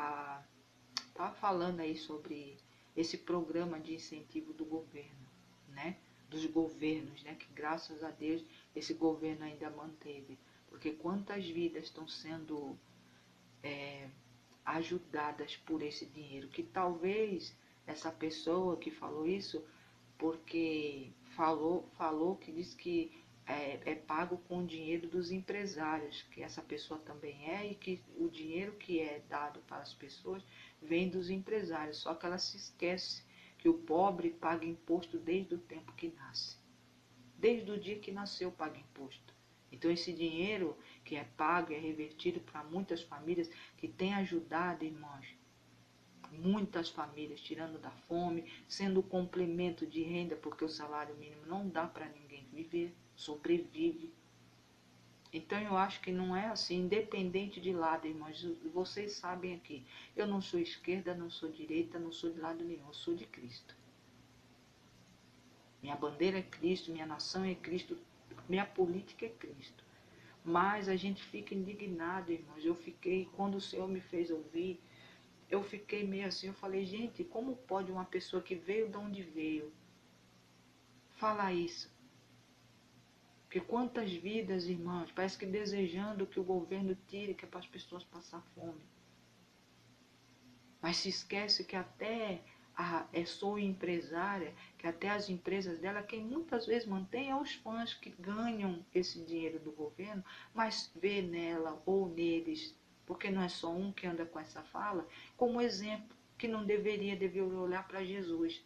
estava falando aí sobre esse programa de incentivo do governo, dos governos, que graças a Deus esse governo ainda manteve, porque quantas vidas estão sendo ajudadas por esse dinheiro, que talvez essa pessoa que falou isso, porque falou que diz que é pago com o dinheiro dos empresários, que essa pessoa também e que o dinheiro que é dado para as pessoas vem dos empresários, só que ela se esquece que o pobre paga imposto desde o tempo que nasce. Desde o dia que nasceu paga imposto. Então esse dinheiro que é pago é revertido para muitas famílias que têm ajudado, irmãos, muitas famílias tirando da fome, sendo complemento de renda, porque o salário mínimo não dá para ninguém viver, sobrevive. Então eu acho que não é assim, independente de lado, irmãos, vocês sabem aqui, eu não sou esquerda, não sou direita, não sou de lado nenhum, eu sou de Cristo. Minha bandeira é Cristo, minha nação é Cristo, minha política é Cristo. Mas a gente fica indignado, irmãos. Quando o Senhor me fez ouvir, eu fiquei meio assim, eu falei, gente, como pode uma pessoa que veio de onde veio falar isso? Porque quantas vidas, irmãos, parece que desejando que o governo tire, que é para as pessoas passar fome. Mas se esquece que até sou empresária, que até as empresas dela, quem muitas vezes mantém é os fãs que ganham esse dinheiro do governo, mas vê nela ou neles, porque não é só um que anda com essa fala, como exemplo, que não deveria olhar para Jesus.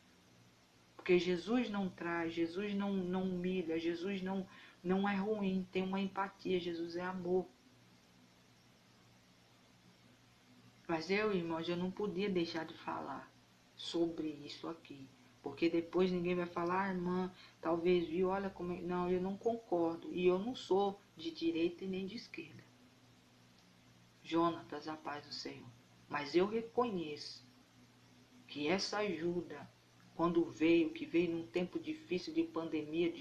Porque Jesus não traz, Jesus não humilha, Jesus não é ruim, tem uma empatia, Jesus é amor. Mas irmãos, eu não podia deixar de falar sobre isso aqui. Porque depois ninguém vai falar, irmã, talvez viu, olha como... Não, eu não concordo. E eu não sou de direita e nem de esquerda. Jonatas, a paz do Senhor. Mas eu reconheço que essa ajuda, quando que veio num tempo difícil de pandemia,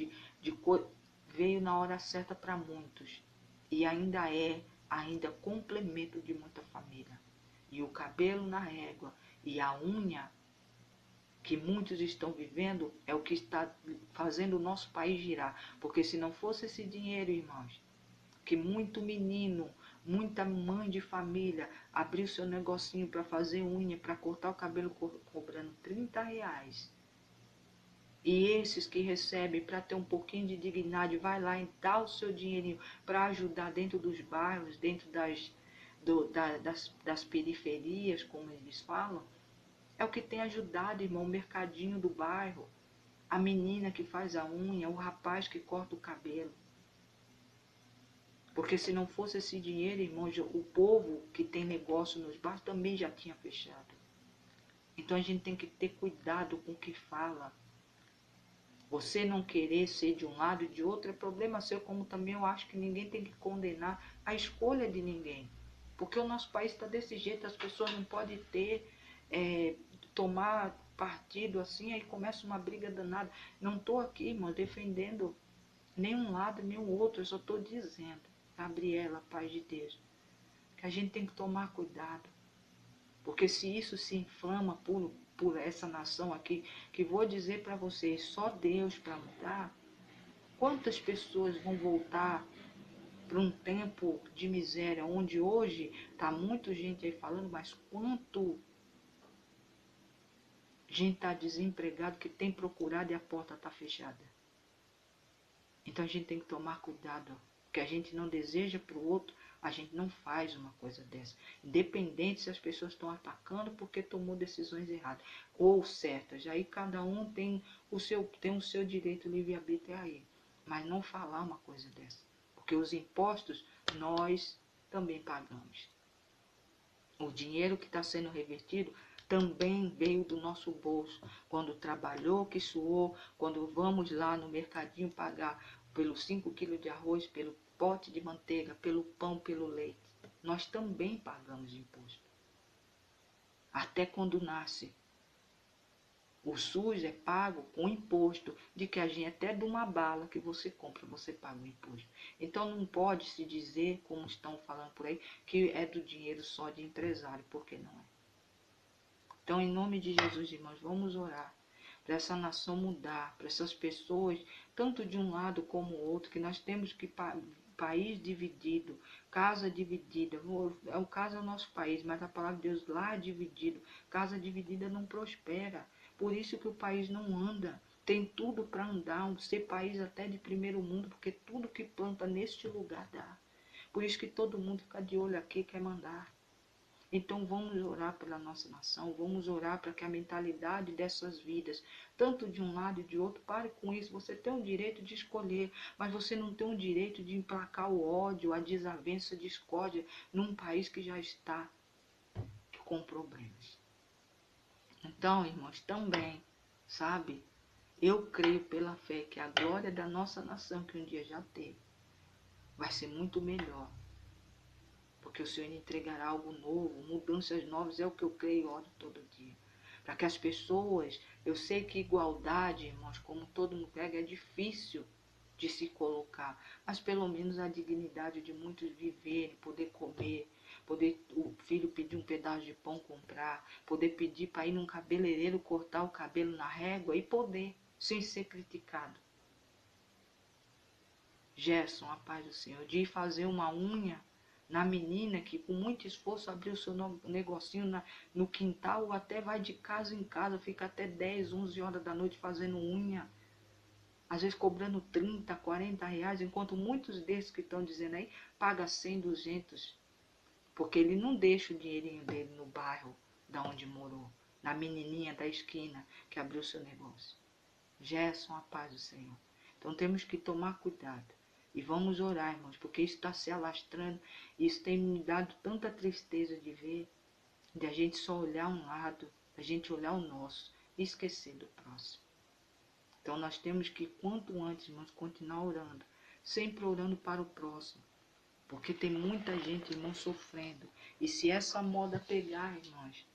veio na hora certa para muitos e ainda complemento de muita família. E o cabelo na régua e a unha que muitos estão vivendo é o que está fazendo o nosso país girar. Porque se não fosse esse dinheiro, irmãos, que muito menino, muita mãe de família abriu seu negocinho para fazer unha, para cortar o cabelo cobrando R$ 30. E esses que recebem para ter um pouquinho de dignidade, vai lá e dá o seu dinheirinho para ajudar dentro dos bairros, dentro das periferias, como eles falam. É o que tem ajudado, irmão, o mercadinho do bairro, a menina que faz a unha, o rapaz que corta o cabelo. Porque se não fosse esse dinheiro, irmãos, o povo que tem negócio nos bairros também já tinha fechado. Então a gente tem que ter cuidado com o que fala. Você não querer ser de um lado e de outro é problema seu, como também eu acho que ninguém tem que condenar a escolha de ninguém. Porque o nosso país está desse jeito, as pessoas não podem tomar partido assim, aí começa uma briga danada. Não estou aqui, irmão, defendendo nenhum lado, nenhum outro, eu só estou dizendo, Gabriela, paz de Deus, que a gente tem que tomar cuidado. Porque se isso se inflama por essa nação aqui, que vou dizer para vocês, só Deus para mudar, quantas pessoas vão voltar para um tempo de miséria, onde hoje está muita gente aí falando, mas quanto gente está desempregado, que tem procurado e a porta está fechada. Então a gente tem que tomar cuidado, porque a gente não deseja para o outro, a gente não faz uma coisa dessa. Independente se as pessoas estão atacando porque tomou decisões erradas ou certas. Aí cada um tem o seu direito livre-arbítrio aí. Mas não falar uma coisa dessa. Porque os impostos nós também pagamos. O dinheiro que está sendo revertido também veio do nosso bolso. Quando trabalhou, que suou, quando vamos lá no mercadinho pagar pelos 5 quilos de arroz, pelo pote de manteiga, pelo pão, pelo leite, nós também pagamos imposto. Até quando nasce. O SUS é pago com imposto, de que a gente, até de uma bala que você compra, você paga o imposto. Então não pode se dizer, como estão falando por aí, que é do dinheiro só de empresário, porque não é. Então, em nome de Jesus, irmãos, vamos orar para essa nação mudar, para essas pessoas, tanto de um lado como o outro, que nós temos que país dividido, casa dividida. O caso é o nosso país, mas a palavra de Deus lá é dividido. Casa dividida não prospera. Por isso que o país não anda. Tem tudo para andar, ser país até de primeiro mundo, porque tudo que planta neste lugar dá. Por isso que todo mundo fica de olho aqui, quer mandar. Então vamos orar pela nossa nação, vamos orar para que a mentalidade dessas vidas, tanto de um lado e de outro, pare com isso. Você tem o direito de escolher, mas você não tem o direito de emplacar o ódio, a desavença, a discórdia num país que já está com problemas. Então, irmãos, também, sabe, eu creio pela fé que a glória da nossa nação, que um dia já teve, vai ser muito melhor. Porque o Senhor entregará algo novo, mudanças novas, é o que eu creio e oro todo dia. Para que as pessoas, eu sei que igualdade, irmãos, como todo mundo prega, é difícil de se colocar, mas pelo menos a dignidade de muitos viverem, poder comer, poder o filho pedir um pedaço de pão comprar, poder pedir para ir num cabeleireiro cortar o cabelo na régua e poder, sem ser criticado. Gerson, a paz do Senhor, de ir fazer uma unha na menina que com muito esforço abriu seu negocinho no quintal, ou até vai de casa em casa, fica até 10, 11 horas da noite fazendo unha. Às vezes cobrando 30, 40 reais, enquanto muitos desses que estão dizendo aí, paga 100, 200. Porque ele não deixa o dinheirinho dele no bairro da onde morou, na menininha da esquina que abriu seu negócio. Gerson, a paz do Senhor. Então temos que tomar cuidado. E vamos orar, irmãos, porque isso está se alastrando. Isso tem me dado tanta tristeza de ver, de a gente só olhar um lado, a gente olhar o nosso e esquecer do próximo. Então nós temos que, quanto antes, irmãos, continuar orando, sempre orando para o próximo. Porque tem muita gente, irmão, sofrendo. E se essa moda pegar, irmãos,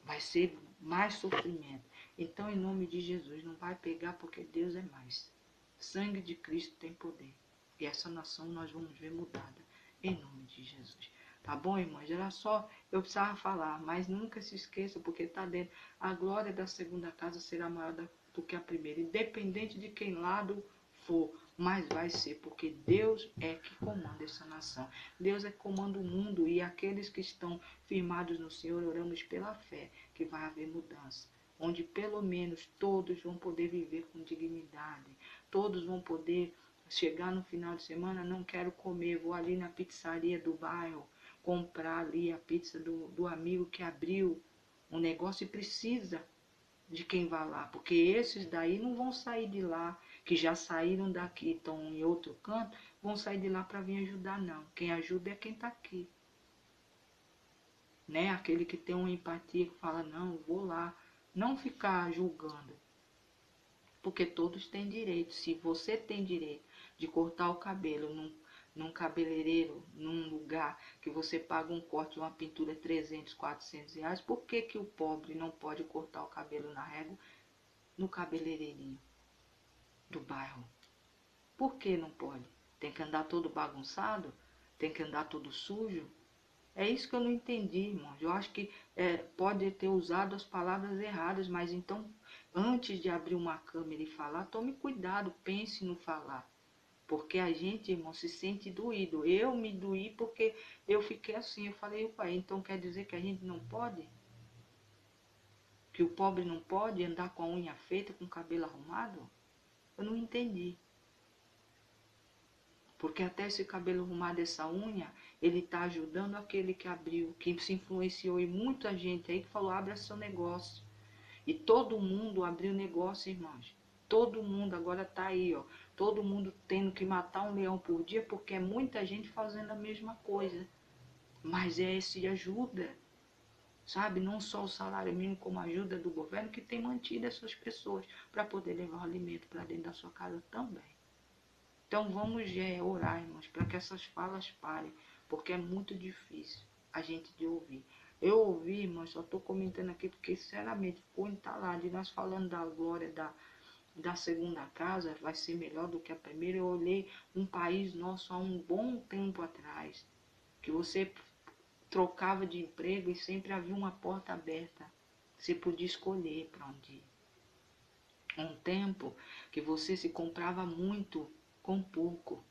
vai ser mais sofrimento. Então, em nome de Jesus, não vai pegar porque Deus é mais. Sangue de Cristo tem poder. E essa nação nós vamos ver mudada. Em nome de Jesus. Tá bom, irmãos? Era só, eu precisava falar, mas nunca se esqueça, porque está dentro. A glória da segunda casa será maior do que a primeira, independente de quem lado for, mas vai ser, porque Deus é que comanda essa nação. Deus é que comanda o mundo, e aqueles que estão firmados no Senhor, oramos pela fé, que vai haver mudança. Onde pelo menos todos vão poder viver com dignidade, todos vão poder chegar no final de semana, não quero comer, vou ali na pizzaria do bairro, comprar ali a pizza do amigo que abriu um negócio e precisa de quem vai lá, porque esses daí não vão sair de lá, que já saíram daqui, estão em outro canto, vão sair de lá para vir ajudar, não. Quem ajuda é quem está aqui. Né? Aquele que tem uma empatia, que fala, não, vou lá. Não ficar julgando, porque todos têm direito. Se você tem direito de cortar o cabelo num cabeleireiro, num lugar que você paga um corte, uma pintura 300, 400 reais, por que que o pobre não pode cortar o cabelo na régua no cabeleireirinho do bairro? Por que não pode? Tem que andar todo bagunçado? Tem que andar todo sujo? É isso que eu não entendi, irmãos. Eu acho que pode ter usado as palavras erradas, mas então, antes de abrir uma câmera e falar, tome cuidado, pense no falar. Porque a gente, irmão, se sente doído. Eu me doí porque eu fiquei assim. Eu falei, pai, então quer dizer que a gente não pode? Que o pobre não pode andar com a unha feita, com o cabelo arrumado? Eu não entendi. Porque até esse cabelo arrumado, essa unha, ele está ajudando aquele que abriu, que se influenciou. E muita gente aí que falou, abra seu negócio. E todo mundo abriu negócio, irmãos. Todo mundo agora está aí, ó. Todo mundo tendo que matar um leão por dia, porque é muita gente fazendo a mesma coisa. Mas é esse ajuda, sabe? Não só o salário mínimo, como a ajuda do governo, que tem mantido essas pessoas para poder levar o alimento para dentro da sua casa também. Então vamos orar, irmãos, para que essas falas parem, porque é muito difícil a gente de ouvir. Eu ouvi, irmãos, só estou comentando aqui porque, sinceramente, ficou entalado. E nós falando da glória da segunda casa, vai ser melhor do que a primeira. Eu olhei um país nosso há um bom tempo atrás, que você trocava de emprego e sempre havia uma porta aberta. Você podia escolher para onde ir. Um tempo que você se comprava muito com pouco.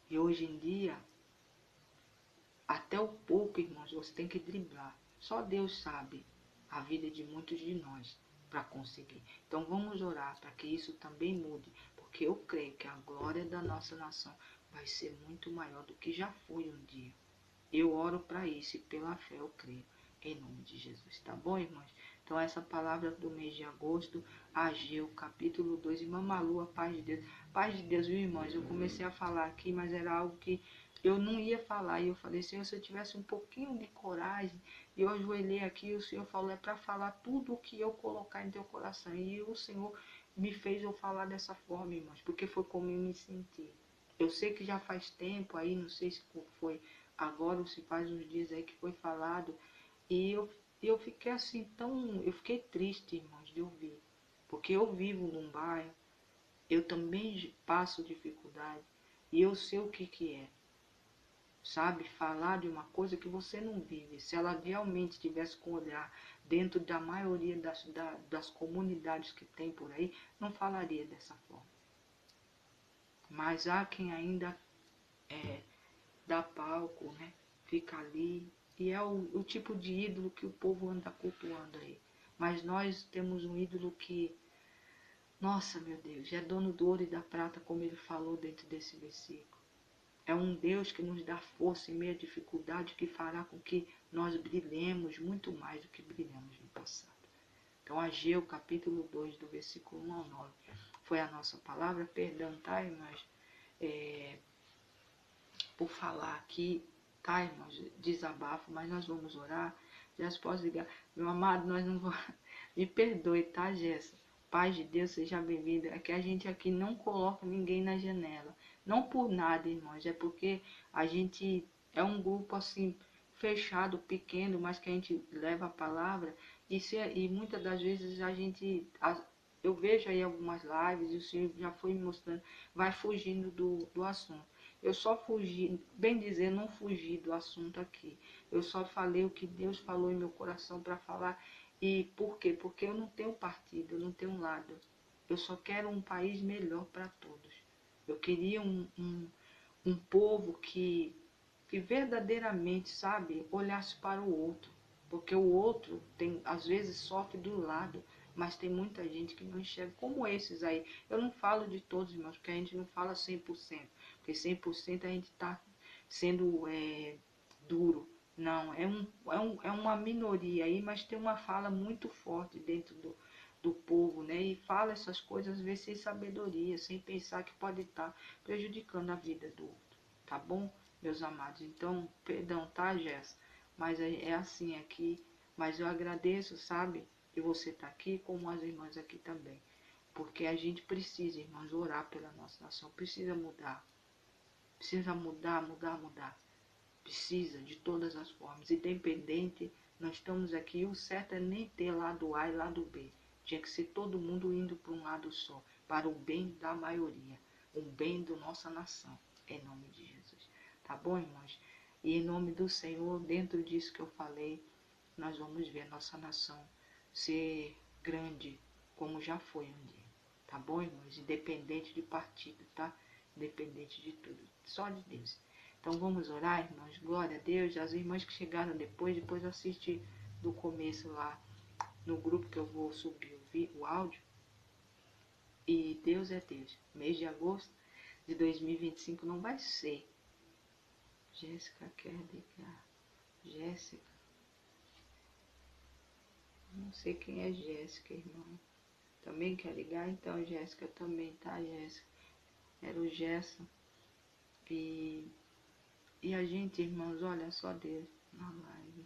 E hoje em dia, até o pouco, irmãos, você tem que driblar. Só Deus sabe a vida de muitos de nós para conseguir. Então vamos orar para que isso também mude, porque eu creio que a glória da nossa nação vai ser muito maior do que já foi um dia. Eu oro para isso e pela fé eu creio. Em nome de Jesus, tá bom, irmãos? Então essa palavra do mês de agosto, Ageu, capítulo 2, irmã Malu, a paz de Deus. Paz de Deus, viu, irmãos? Eu comecei a falar aqui, mas era algo que eu não ia falar. E eu falei, Senhor, se eu tivesse um pouquinho de coragem, e eu ajoelhei aqui, e o Senhor falou, é para falar tudo o que eu colocar em teu coração. E o Senhor me fez eu falar dessa forma, irmãos, porque foi como eu me senti. Eu sei que já faz tempo aí, não sei se foi agora ou se faz uns dias aí que foi falado, e eu fiquei assim eu fiquei triste, irmãos, de ouvir, porque eu vivo num bairro, eu também passo dificuldade, e eu sei o que é, sabe, falar de uma coisa que você não vive. Se ela realmente tivesse com olhar dentro da maioria das comunidades que tem por aí, não falaria dessa forma. Mas há quem ainda dá palco, né? Fica ali. E é o tipo de ídolo que o povo anda cultuando aí. Mas nós temos um ídolo que, nossa, meu Deus, é dono do ouro e da prata, como ele falou dentro desse versículo. É um Deus que nos dá força em meio à dificuldade, que fará com que nós brilhemos muito mais do que brilhamos no passado. Então, Ageu, capítulo 2, do versículo 1 ao 9, foi a nossa palavra. Perdão, tá, irmãs? Por falar aqui, tá, irmãos? Desabafo, mas nós vamos orar. Já se pode ligar. Meu amado, nós não vamos... Me perdoe, tá, Jéssica? Paz de Deus, seja bem-vinda. É que a gente aqui não coloca ninguém na janela. Não por nada, irmãos. É porque a gente é um grupo assim, fechado, pequeno, mas que a gente leva a palavra. E muitas das vezes a gente eu vejo aí algumas lives e o Senhor já foi me mostrando, vai fugindo do assunto. Eu só fugi, bem dizer, não fugi do assunto aqui. Eu só falei o que Deus falou em meu coração para falar. E por quê? Porque eu não tenho partido, eu não tenho um lado. Eu só quero um país melhor para todos. Eu queria um povo que verdadeiramente, sabe, olhasse para o outro. Porque o outro tem, às vezes sofre do lado, mas tem muita gente que não enxerga, como esses aí. Eu não falo de todos, irmãos, porque a gente não fala 100%, porque 100% a gente está sendo duro. Não, é uma minoria aí, mas tem uma fala muito forte dentro do povo, né? E fala essas coisas, às vezes, sem sabedoria, sem pensar que pode estar prejudicando a vida do outro, tá bom, meus amados? Então, perdão, tá, Jéssica? Mas é assim aqui. Mas eu agradeço, sabe, de você estar aqui, como as irmãs aqui também. Porque a gente precisa, irmãos, orar pela nossa nação. Precisa mudar. Precisa mudar, mudar, mudar. Precisa de todas as formas. Independente, nós estamos aqui. O certo é nem ter lado A e lado B. Tinha que ser todo mundo indo para um lado só. Para o bem da maioria. O bem da nossa nação. Em nome de Jesus. Tá bom, irmãos? E em nome do Senhor, dentro disso que eu falei, nós vamos ver a nossa nação ser grande, como já foi um dia. Tá bom, irmãos? Independente de partido, tá? Independente de tudo. Só de Deus. Então vamos orar, irmãos. Glória a Deus. As irmãs que chegaram depois assiste do começo lá no grupo que eu vou subir o áudio. E Deus é Deus. Mês de agosto de 2025 não vai ser. Jéssica quer ligar. Jéssica. Não sei quem é Jéssica, irmão. Também quer ligar? Então, Jéssica também, tá, Jéssica? Era o Gerson. E a gente, irmãos, olha só Deus na live.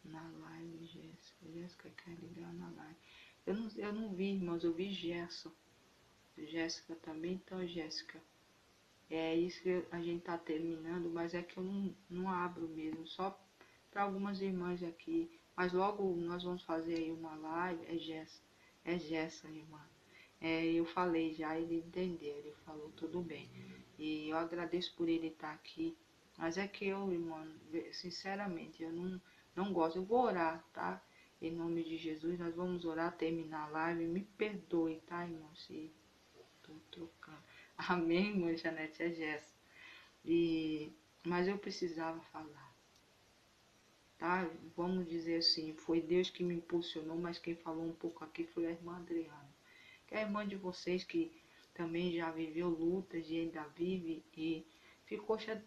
Na live, Jéssica. Jéssica quer ligar na live. Eu não vi, irmãos, eu vi Gerson. Jéssica também, então, Jéssica. É isso que a gente tá terminando, mas é que eu não abro mesmo, só para algumas irmãs aqui. Mas logo nós vamos fazer aí uma live. É Jéssica, irmã. Eu falei já, ele entendeu, ele falou tudo bem. E eu agradeço por ele estar aqui. Mas é que eu, irmão, sinceramente, eu não gosto. Eu vou orar, tá? Em nome de Jesus, nós vamos orar, terminar a live. Me perdoe, tá, irmão? Se tô trocando. Amém, irmã Janete, é Jéssica. Mas eu precisava falar, tá? Vamos dizer assim, foi Deus que me impulsionou, mas quem falou um pouco aqui foi a irmã Adriana, que é a irmã de vocês que também já viveu lutas e ainda vive e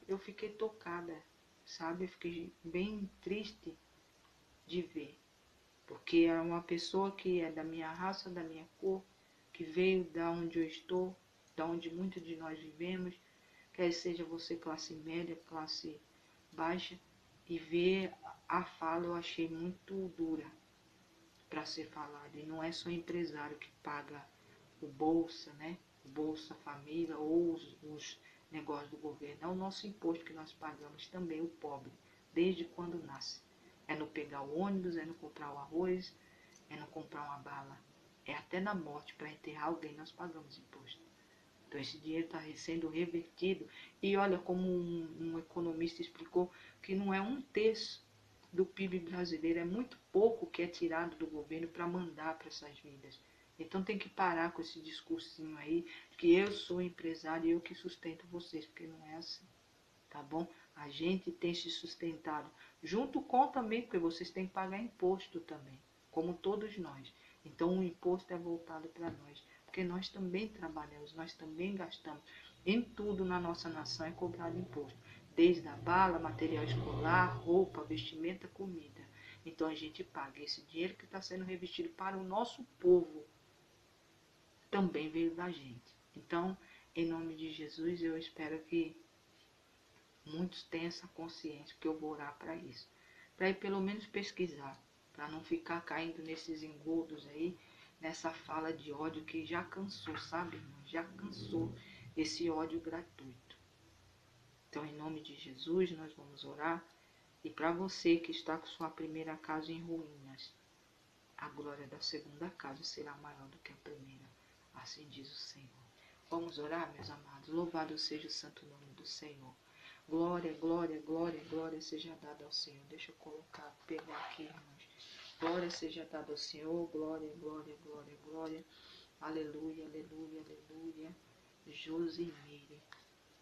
eu fiquei tocada, sabe? Eu fiquei bem triste de ver, porque é uma pessoa que é da minha raça, da minha cor, que veio da onde eu estou, da onde muitos de nós vivemos, quer seja você classe média, classe baixa, e ver a fala eu achei muito dura para ser falada. E não é só empresário que paga o Bolsa, né? O Bolsa Família ou os negócios do governo. É o nosso imposto que nós pagamos também, o pobre, desde quando nasce. É não pegar o ônibus, é não comprar o arroz, é não comprar uma bala. É até na morte, para enterrar alguém, nós pagamos imposto. Então esse dinheiro está sendo revertido. E olha como um economista explicou que não é um terço do PIB brasileiro, é muito pouco que é tirado do governo para mandar para essas vidas. Então tem que parar com esse discursinho aí, que eu sou empresário e eu que sustento vocês, porque não é assim, tá bom? A gente tem se sustentado, junto com também, porque vocês têm que pagar imposto também, como todos nós. Então o imposto é voltado para nós, porque nós também trabalhamos, nós também gastamos. Em tudo na nossa nação é cobrado imposto, desde a bala, material escolar, roupa, vestimenta, comida. Então a gente paga. Esse dinheiro que está sendo revestido para o nosso povo também veio da gente. Então, em nome de Jesus, eu espero que muitos tenham essa consciência, que eu vou orar para isso. Para ir pelo menos pesquisar, para não ficar caindo nesses engodos aí, nessa fala de ódio que já cansou, sabe, irmão? Já cansou esse ódio gratuito. Então, em nome de Jesus, nós vamos orar. E para você que está com sua primeira casa em ruínas, a glória da segunda casa será maior do que a primeira. Assim diz o Senhor. Vamos orar, meus amados. Louvado seja o santo nome do Senhor. Glória, glória, glória, glória seja dada ao Senhor. Deixa eu pegar aqui, irmãos. Glória seja dada ao Senhor. Glória, glória, glória, glória. Aleluia, aleluia, aleluia. Josimire.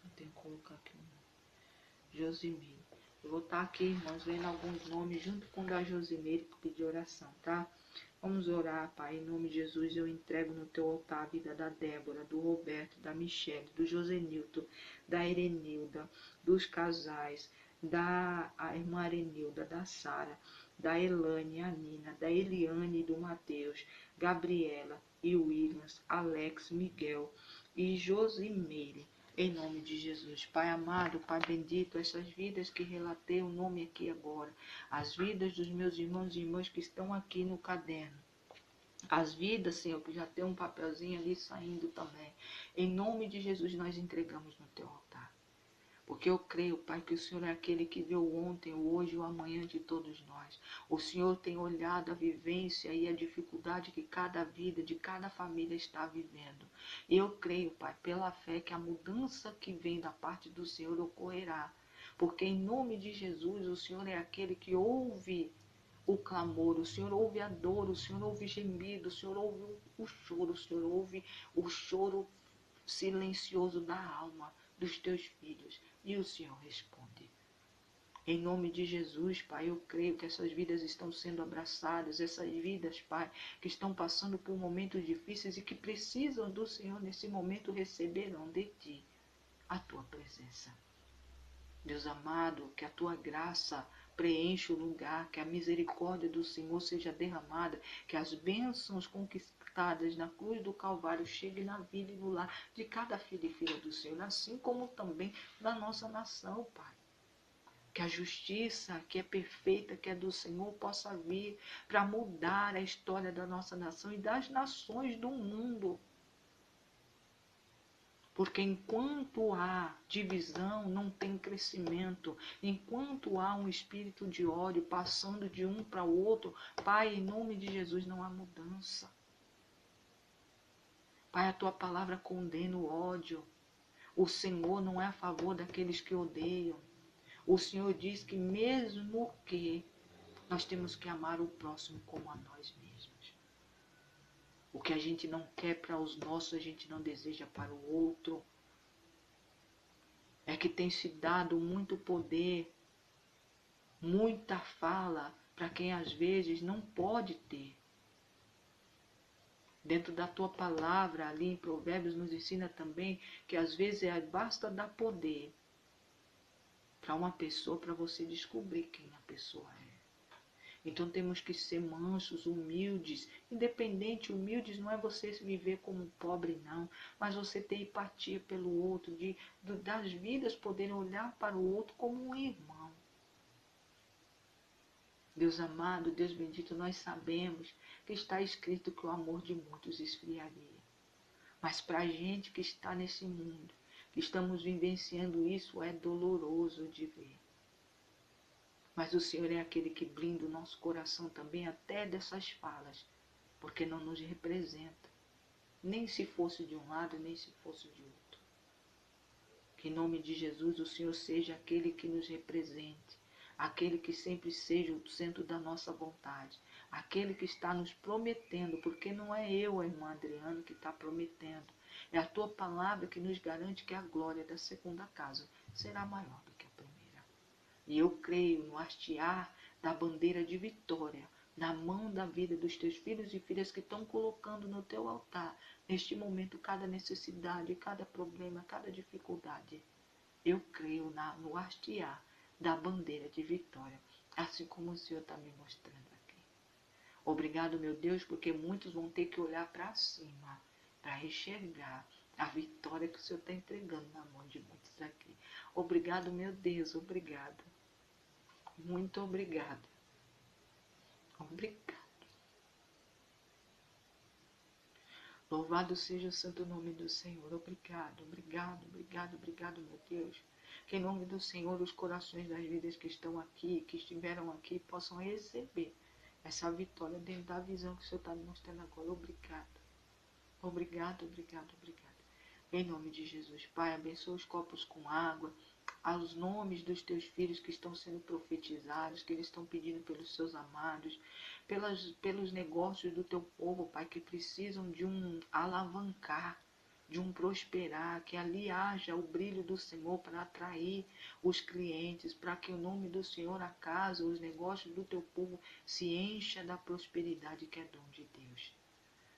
Eu tenho que colocar aqui um nome. Josimire. Eu vou estar aqui, irmãos, vendo alguns nomes junto com o da Josimire para pedir oração, tá? Vamos orar, Pai, em nome de Jesus. Eu entrego no teu altar a vida da Débora, do Roberto, da Michele, do Josenilton, da Erenilda, dos casais, da irmã Arenilda, da Sara, da Elane, a Nina, da Eliane e do Mateus, Gabriela e Williams, Alex, Miguel e Josimeire. Em nome de Jesus, Pai amado, Pai bendito, essas vidas que relatei o nome aqui agora, as vidas dos meus irmãos e irmãs que estão aqui no caderno, as vidas, Senhor, que já tem um papelzinho ali saindo também, em nome de Jesus nós entregamos no teu altar. Porque eu creio, Pai, que o Senhor é aquele que viu ontem, o hoje e o amanhã de todos nós. O Senhor tem olhado a vivência e a dificuldade que cada vida, de cada família está vivendo. E eu creio, Pai, pela fé, que a mudança que vem da parte do Senhor ocorrerá. Porque em nome de Jesus, o Senhor é aquele que ouve o clamor, o Senhor ouve a dor, o Senhor ouve gemido, o Senhor ouve o choro, o Senhor ouve o choro silencioso da alma dos teus filhos. E o Senhor responde. Em nome de Jesus, Pai, eu creio que essas vidas estão sendo abraçadas, essas vidas, Pai, que estão passando por momentos difíceis e que precisam do Senhor nesse momento, receberão de Ti a Tua presença. Deus amado, que a Tua graça preencha o lugar, que a misericórdia do Senhor seja derramada, que as bênçãos conquistadas na cruz do Calvário cheguem na vida e no lar de cada filho e filha do Senhor, assim como também na nossa nação, Pai. Que a justiça que é perfeita, que é do Senhor, possa vir para mudar a história da nossa nação e das nações do mundo. Porque enquanto há divisão, não tem crescimento. Enquanto há um espírito de ódio passando de um para o outro, Pai, em nome de Jesus, não há mudança. Pai, a Tua palavra condena o ódio. O Senhor não é a favor daqueles que odeiam. O Senhor diz que mesmo que nós temos que amar o próximo como a nós mesmos. O que a gente não quer para os nossos, a gente não deseja para o outro. É que tem se dado muito poder, muita fala para quem às vezes não pode ter. Dentro da tua palavra, ali em Provérbios, nos ensina também que às vezes basta dar poder para uma pessoa para você descobrir quem a pessoa é. Então temos que ser mansos, humildes, independente, humildes não é você viver como pobre não, mas você ter empatia pelo outro, das vidas poderem olhar para o outro como um irmão. Deus amado, Deus bendito, nós sabemos que está escrito que o amor de muitos esfriaria. Mas para a gente que está nesse mundo, que estamos vivenciando isso, é doloroso de ver. Mas o Senhor é aquele que blinda o nosso coração também até dessas falas, porque não nos representa, nem se fosse de um lado, nem se fosse de outro. Que em nome de Jesus o Senhor seja aquele que nos represente, aquele que sempre seja o centro da nossa vontade, aquele que está nos prometendo, porque não é eu, a irmã Adriana, que está prometendo, é a tua palavra que nos garante que a glória da segunda casa será maior do que a primeira. E eu creio no hastear da bandeira de vitória na mão da vida dos teus filhos e filhas que estão colocando no teu altar, neste momento, cada necessidade, cada problema, cada dificuldade. Eu creio no hastear da bandeira de vitória, assim como o Senhor está me mostrando aqui. Obrigado, meu Deus, porque muitos vão ter que olhar para cima, para enxergar a vitória que o Senhor está entregando na mão de muitos aqui. Obrigado, meu Deus, obrigado. Muito obrigada. Obrigado. Louvado seja o santo nome do Senhor. Obrigado, obrigado, obrigado, obrigado, meu Deus. Que em nome do Senhor os corações das vidas que estão aqui, que estiveram aqui, possam receber essa vitória dentro da visão que o Senhor está me mostrando agora. Obrigado. Obrigado, obrigado, obrigado. Em nome de Jesus, Pai, abençoa os copos com água, aos nomes dos teus filhos que estão sendo profetizados, que eles estão pedindo pelos seus amados, pelos negócios do teu povo, Pai, que precisam de um alavancar, de um prosperar, que ali haja o brilho do Senhor para atrair os clientes, para que o nome do Senhor, a casa, os negócios do teu povo se encha da prosperidade que é dom de Deus.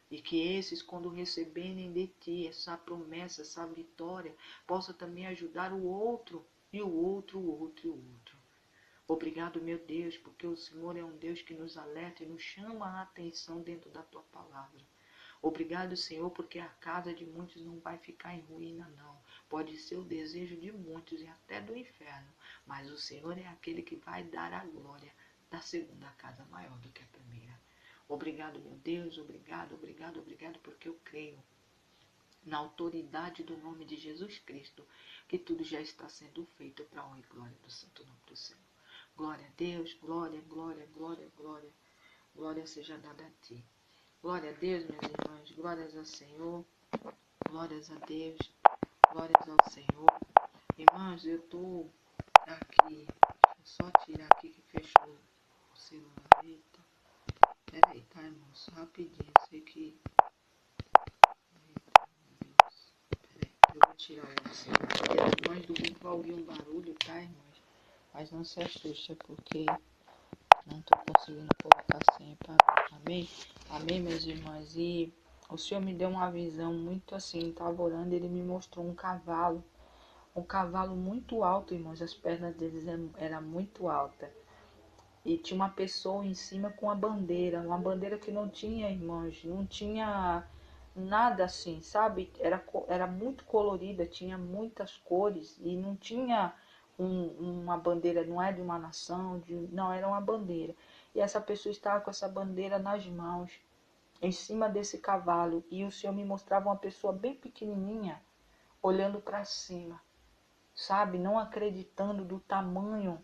E que esses, quando receberem de ti essa promessa, essa vitória, possa também ajudar o outro, e o outro, o outro e o outro. Obrigado, meu Deus, porque o Senhor é um Deus que nos alerta e nos chama a atenção dentro da tua palavra. Obrigado, Senhor, porque a casa de muitos não vai ficar em ruína, não. Pode ser o desejo de muitos e até do inferno, mas o Senhor é aquele que vai dar a glória da segunda casa maior do que a primeira. Obrigado, meu Deus, obrigado, obrigado, obrigado, porque eu creio na autoridade do nome de Jesus Cristo, que tudo já está sendo feito para a honra e glória do santo nome do Senhor. Glória a Deus, glória, glória, glória, glória. Glória seja dada a ti. Glória a Deus, minhas irmãs, glórias ao Senhor, glórias a Deus, glórias ao Senhor. Irmãs, eu estou aqui, deixa eu só tirar aqui que fechou o celular. Eita, peraí, tá, irmãos, rapidinho, sei que... Eita, meu Deus, peraí, eu vou tirar o celular, porque as irmãs do grupo vão ouvir um barulho, tá, irmãs? Mas não se assusta, porque não estou conseguindo colocar senha para... Amém? Amém, meus irmãos? E o Senhor me deu uma visão muito assim, estava orando, ele me mostrou um cavalo muito alto, irmãos, as pernas deles eram muito altas. E tinha uma pessoa em cima com uma bandeira que não tinha, irmãos, não tinha nada assim, sabe? Era muito colorida, tinha muitas cores e não tinha uma bandeira, não é de uma nação, não, era uma bandeira. E essa pessoa estava com essa bandeira nas mãos, em cima desse cavalo, e o Senhor me mostrava uma pessoa bem pequenininha, olhando para cima, sabe? Não acreditando do tamanho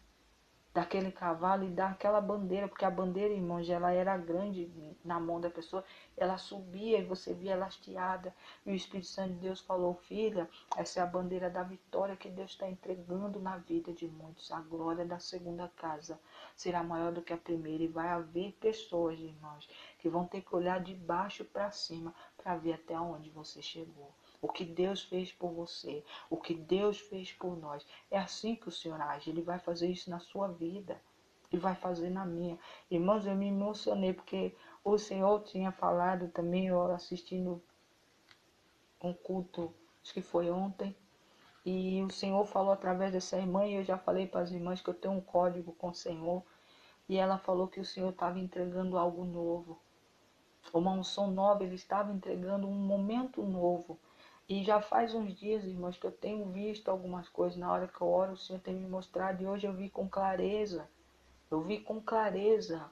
daquele cavalo e daquela bandeira, porque a bandeira, irmãos, ela era grande na mão da pessoa, ela subia e você via ela hasteada, e o Espírito Santo de Deus falou: filha, essa é a bandeira da vitória que Deus está entregando na vida de muitos. A glória da segunda casa será maior do que a primeira, e vai haver pessoas, irmãos, que vão ter que olhar de baixo para cima para ver até onde você chegou. O que Deus fez por você, o que Deus fez por nós. É assim que o Senhor age. Ele vai fazer isso na sua vida e vai fazer na minha. Irmãos, eu me emocionei porque o Senhor tinha falado também, eu assistindo um culto, acho que foi ontem, e o Senhor falou através dessa irmã, e eu já falei para as irmãs que eu tenho um código com o Senhor, e ela falou que o Senhor estava entregando algo novo, uma unção nova, ele estava entregando um momento novo. E já faz uns dias, irmãos, que eu tenho visto algumas coisas. Na hora que eu oro, o Senhor tem me mostrado. E hoje eu vi com clareza. Eu vi com clareza.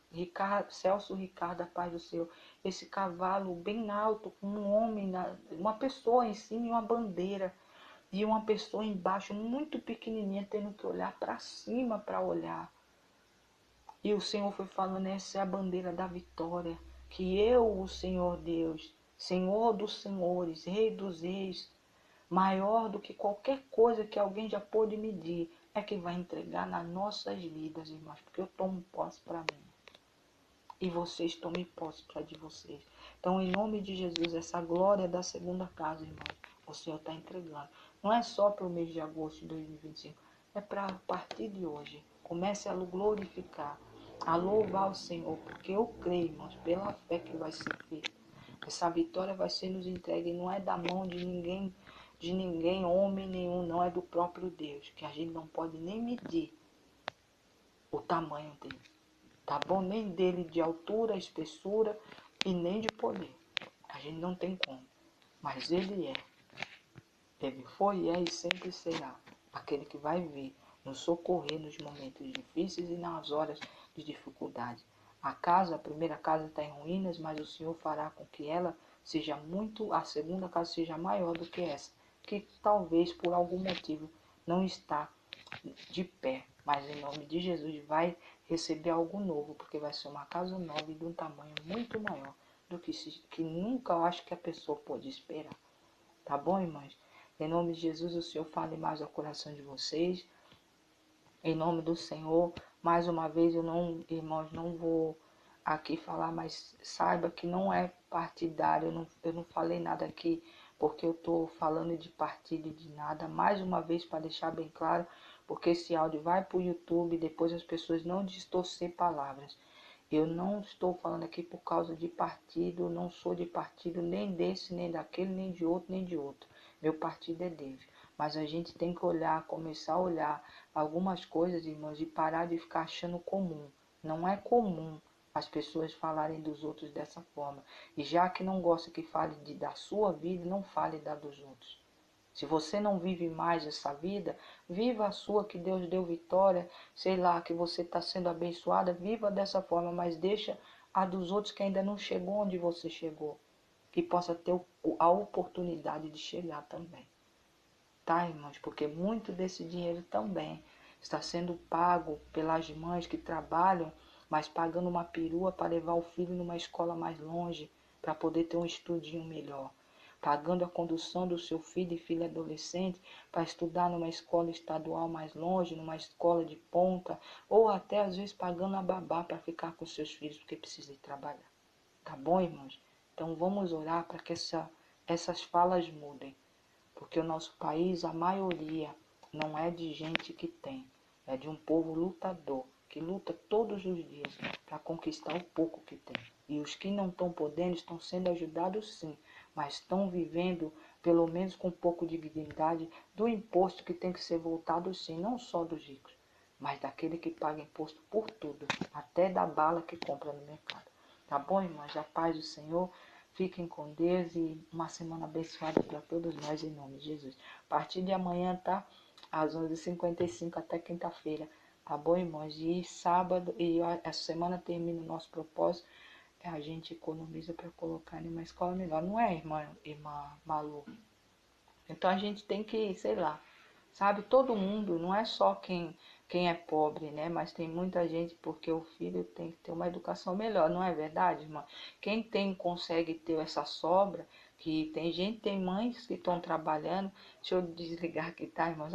Celso Ricardo, a paz do Senhor. Esse cavalo bem alto, com um homem, uma pessoa em cima e uma bandeira. E uma pessoa embaixo, muito pequenininha, tendo que olhar para cima para olhar. E o Senhor foi falando: essa é a bandeira da vitória. Que eu, o Senhor Deus, Senhor dos senhores, Rei dos reis, maior do que qualquer coisa que alguém já pôde medir, é que vai entregar nas nossas vidas, irmãos, porque eu tomo posse para mim. E vocês tomem posse para de vocês. Então, em nome de Jesus, essa glória da segunda casa, irmãos, o Senhor está entregando. Não é só para o mês de agosto de 2025, é para a partir de hoje. Comece a glorificar, a louvar o Senhor, porque eu creio, irmãos, pela fé que vai ser feita. Essa vitória vai ser nos entregue, não é da mão de ninguém, homem nenhum, não, é do próprio Deus, que a gente não pode nem medir o tamanho dele, tá bom? Nem dele de altura, espessura e nem de poder. A gente não tem como, mas ele é. Ele foi, é e sempre será aquele que vai vir nos socorrer nos momentos difíceis e nas horas de dificuldade. A primeira casa está em ruínas, mas o Senhor fará com que ela seja a segunda casa seja maior do que essa, que talvez por algum motivo não está de pé. mas em nome de Jesus vai receber algo novo, porque vai ser uma casa nova e de um tamanho muito maior do que nunca eu acho que a pessoa pode esperar. Tá bom, irmãs? Em nome de Jesus, o Senhor fale mais ao coração de vocês. Em nome do Senhor, mais uma vez eu não, irmãos, não vou aqui falar, mas saiba que não é partidário, eu não falei nada aqui porque eu estou falando de partido e de nada. Mais uma vez, para deixar bem claro, porque esse áudio vai para o YouTube, depois as pessoas não distorcer palavras. Eu não estou falando aqui por causa de partido, não sou de partido nem desse, nem daquele, nem de outro, nem de outro. Meu partido é Deus. Mas a gente tem que olhar, começar a olhar algumas coisas, irmãos, e parar de ficar achando comum. Não é comum as pessoas falarem dos outros dessa forma. E já que não gosta que fale da sua vida, não fale da dos outros. Se você não vive mais essa vida, viva a sua, que Deus deu vitória, sei lá, que você está sendo abençoada, viva dessa forma, mas deixa a dos outros que ainda não chegou onde você chegou, que possa ter a oportunidade de chegar também. Tá, irmãos? Porque muito desse dinheiro também está sendo pago pelas mães que trabalham, mas pagando uma perua para levar o filho numa escola mais longe, para poder ter um estudinho melhor. Pagando a condução do seu filho e filha adolescente para estudar numa escola estadual mais longe, numa escola de ponta, ou até às vezes pagando a babá para ficar com seus filhos porque precisa ir trabalhar. Tá bom, irmãos? Então vamos orar para que essas falas mudem. Porque o nosso país, a maioria, não é de gente que tem, é de um povo lutador, que luta todos os dias para conquistar o pouco que tem. E os que não estão podendo estão sendo ajudados sim, mas estão vivendo, pelo menos com um pouco de dignidade, do imposto que tem que ser voltado sim, não só dos ricos, mas daquele que paga imposto por tudo, até da bala que compra no mercado. Tá bom, irmãs? A paz do Senhor. Fiquem com Deus e uma semana abençoada para todos nós em nome de Jesus. A partir de amanhã, tá? Às 11h55 até quinta-feira. Tá bom, irmãos? E sábado, e essa semana termina o nosso propósito. A gente economiza para colocar em uma escola melhor. Não é, irmã Malu? Então a gente tem que, sei lá, sabe? Todo mundo, não é só quem é pobre, né? Mas tem muita gente porque o filho tem que ter uma educação melhor, não é verdade, irmã? Quem tem, consegue ter essa sobra, que tem gente, tem mães que estão trabalhando. Deixa eu desligar aqui, tá, irmãos?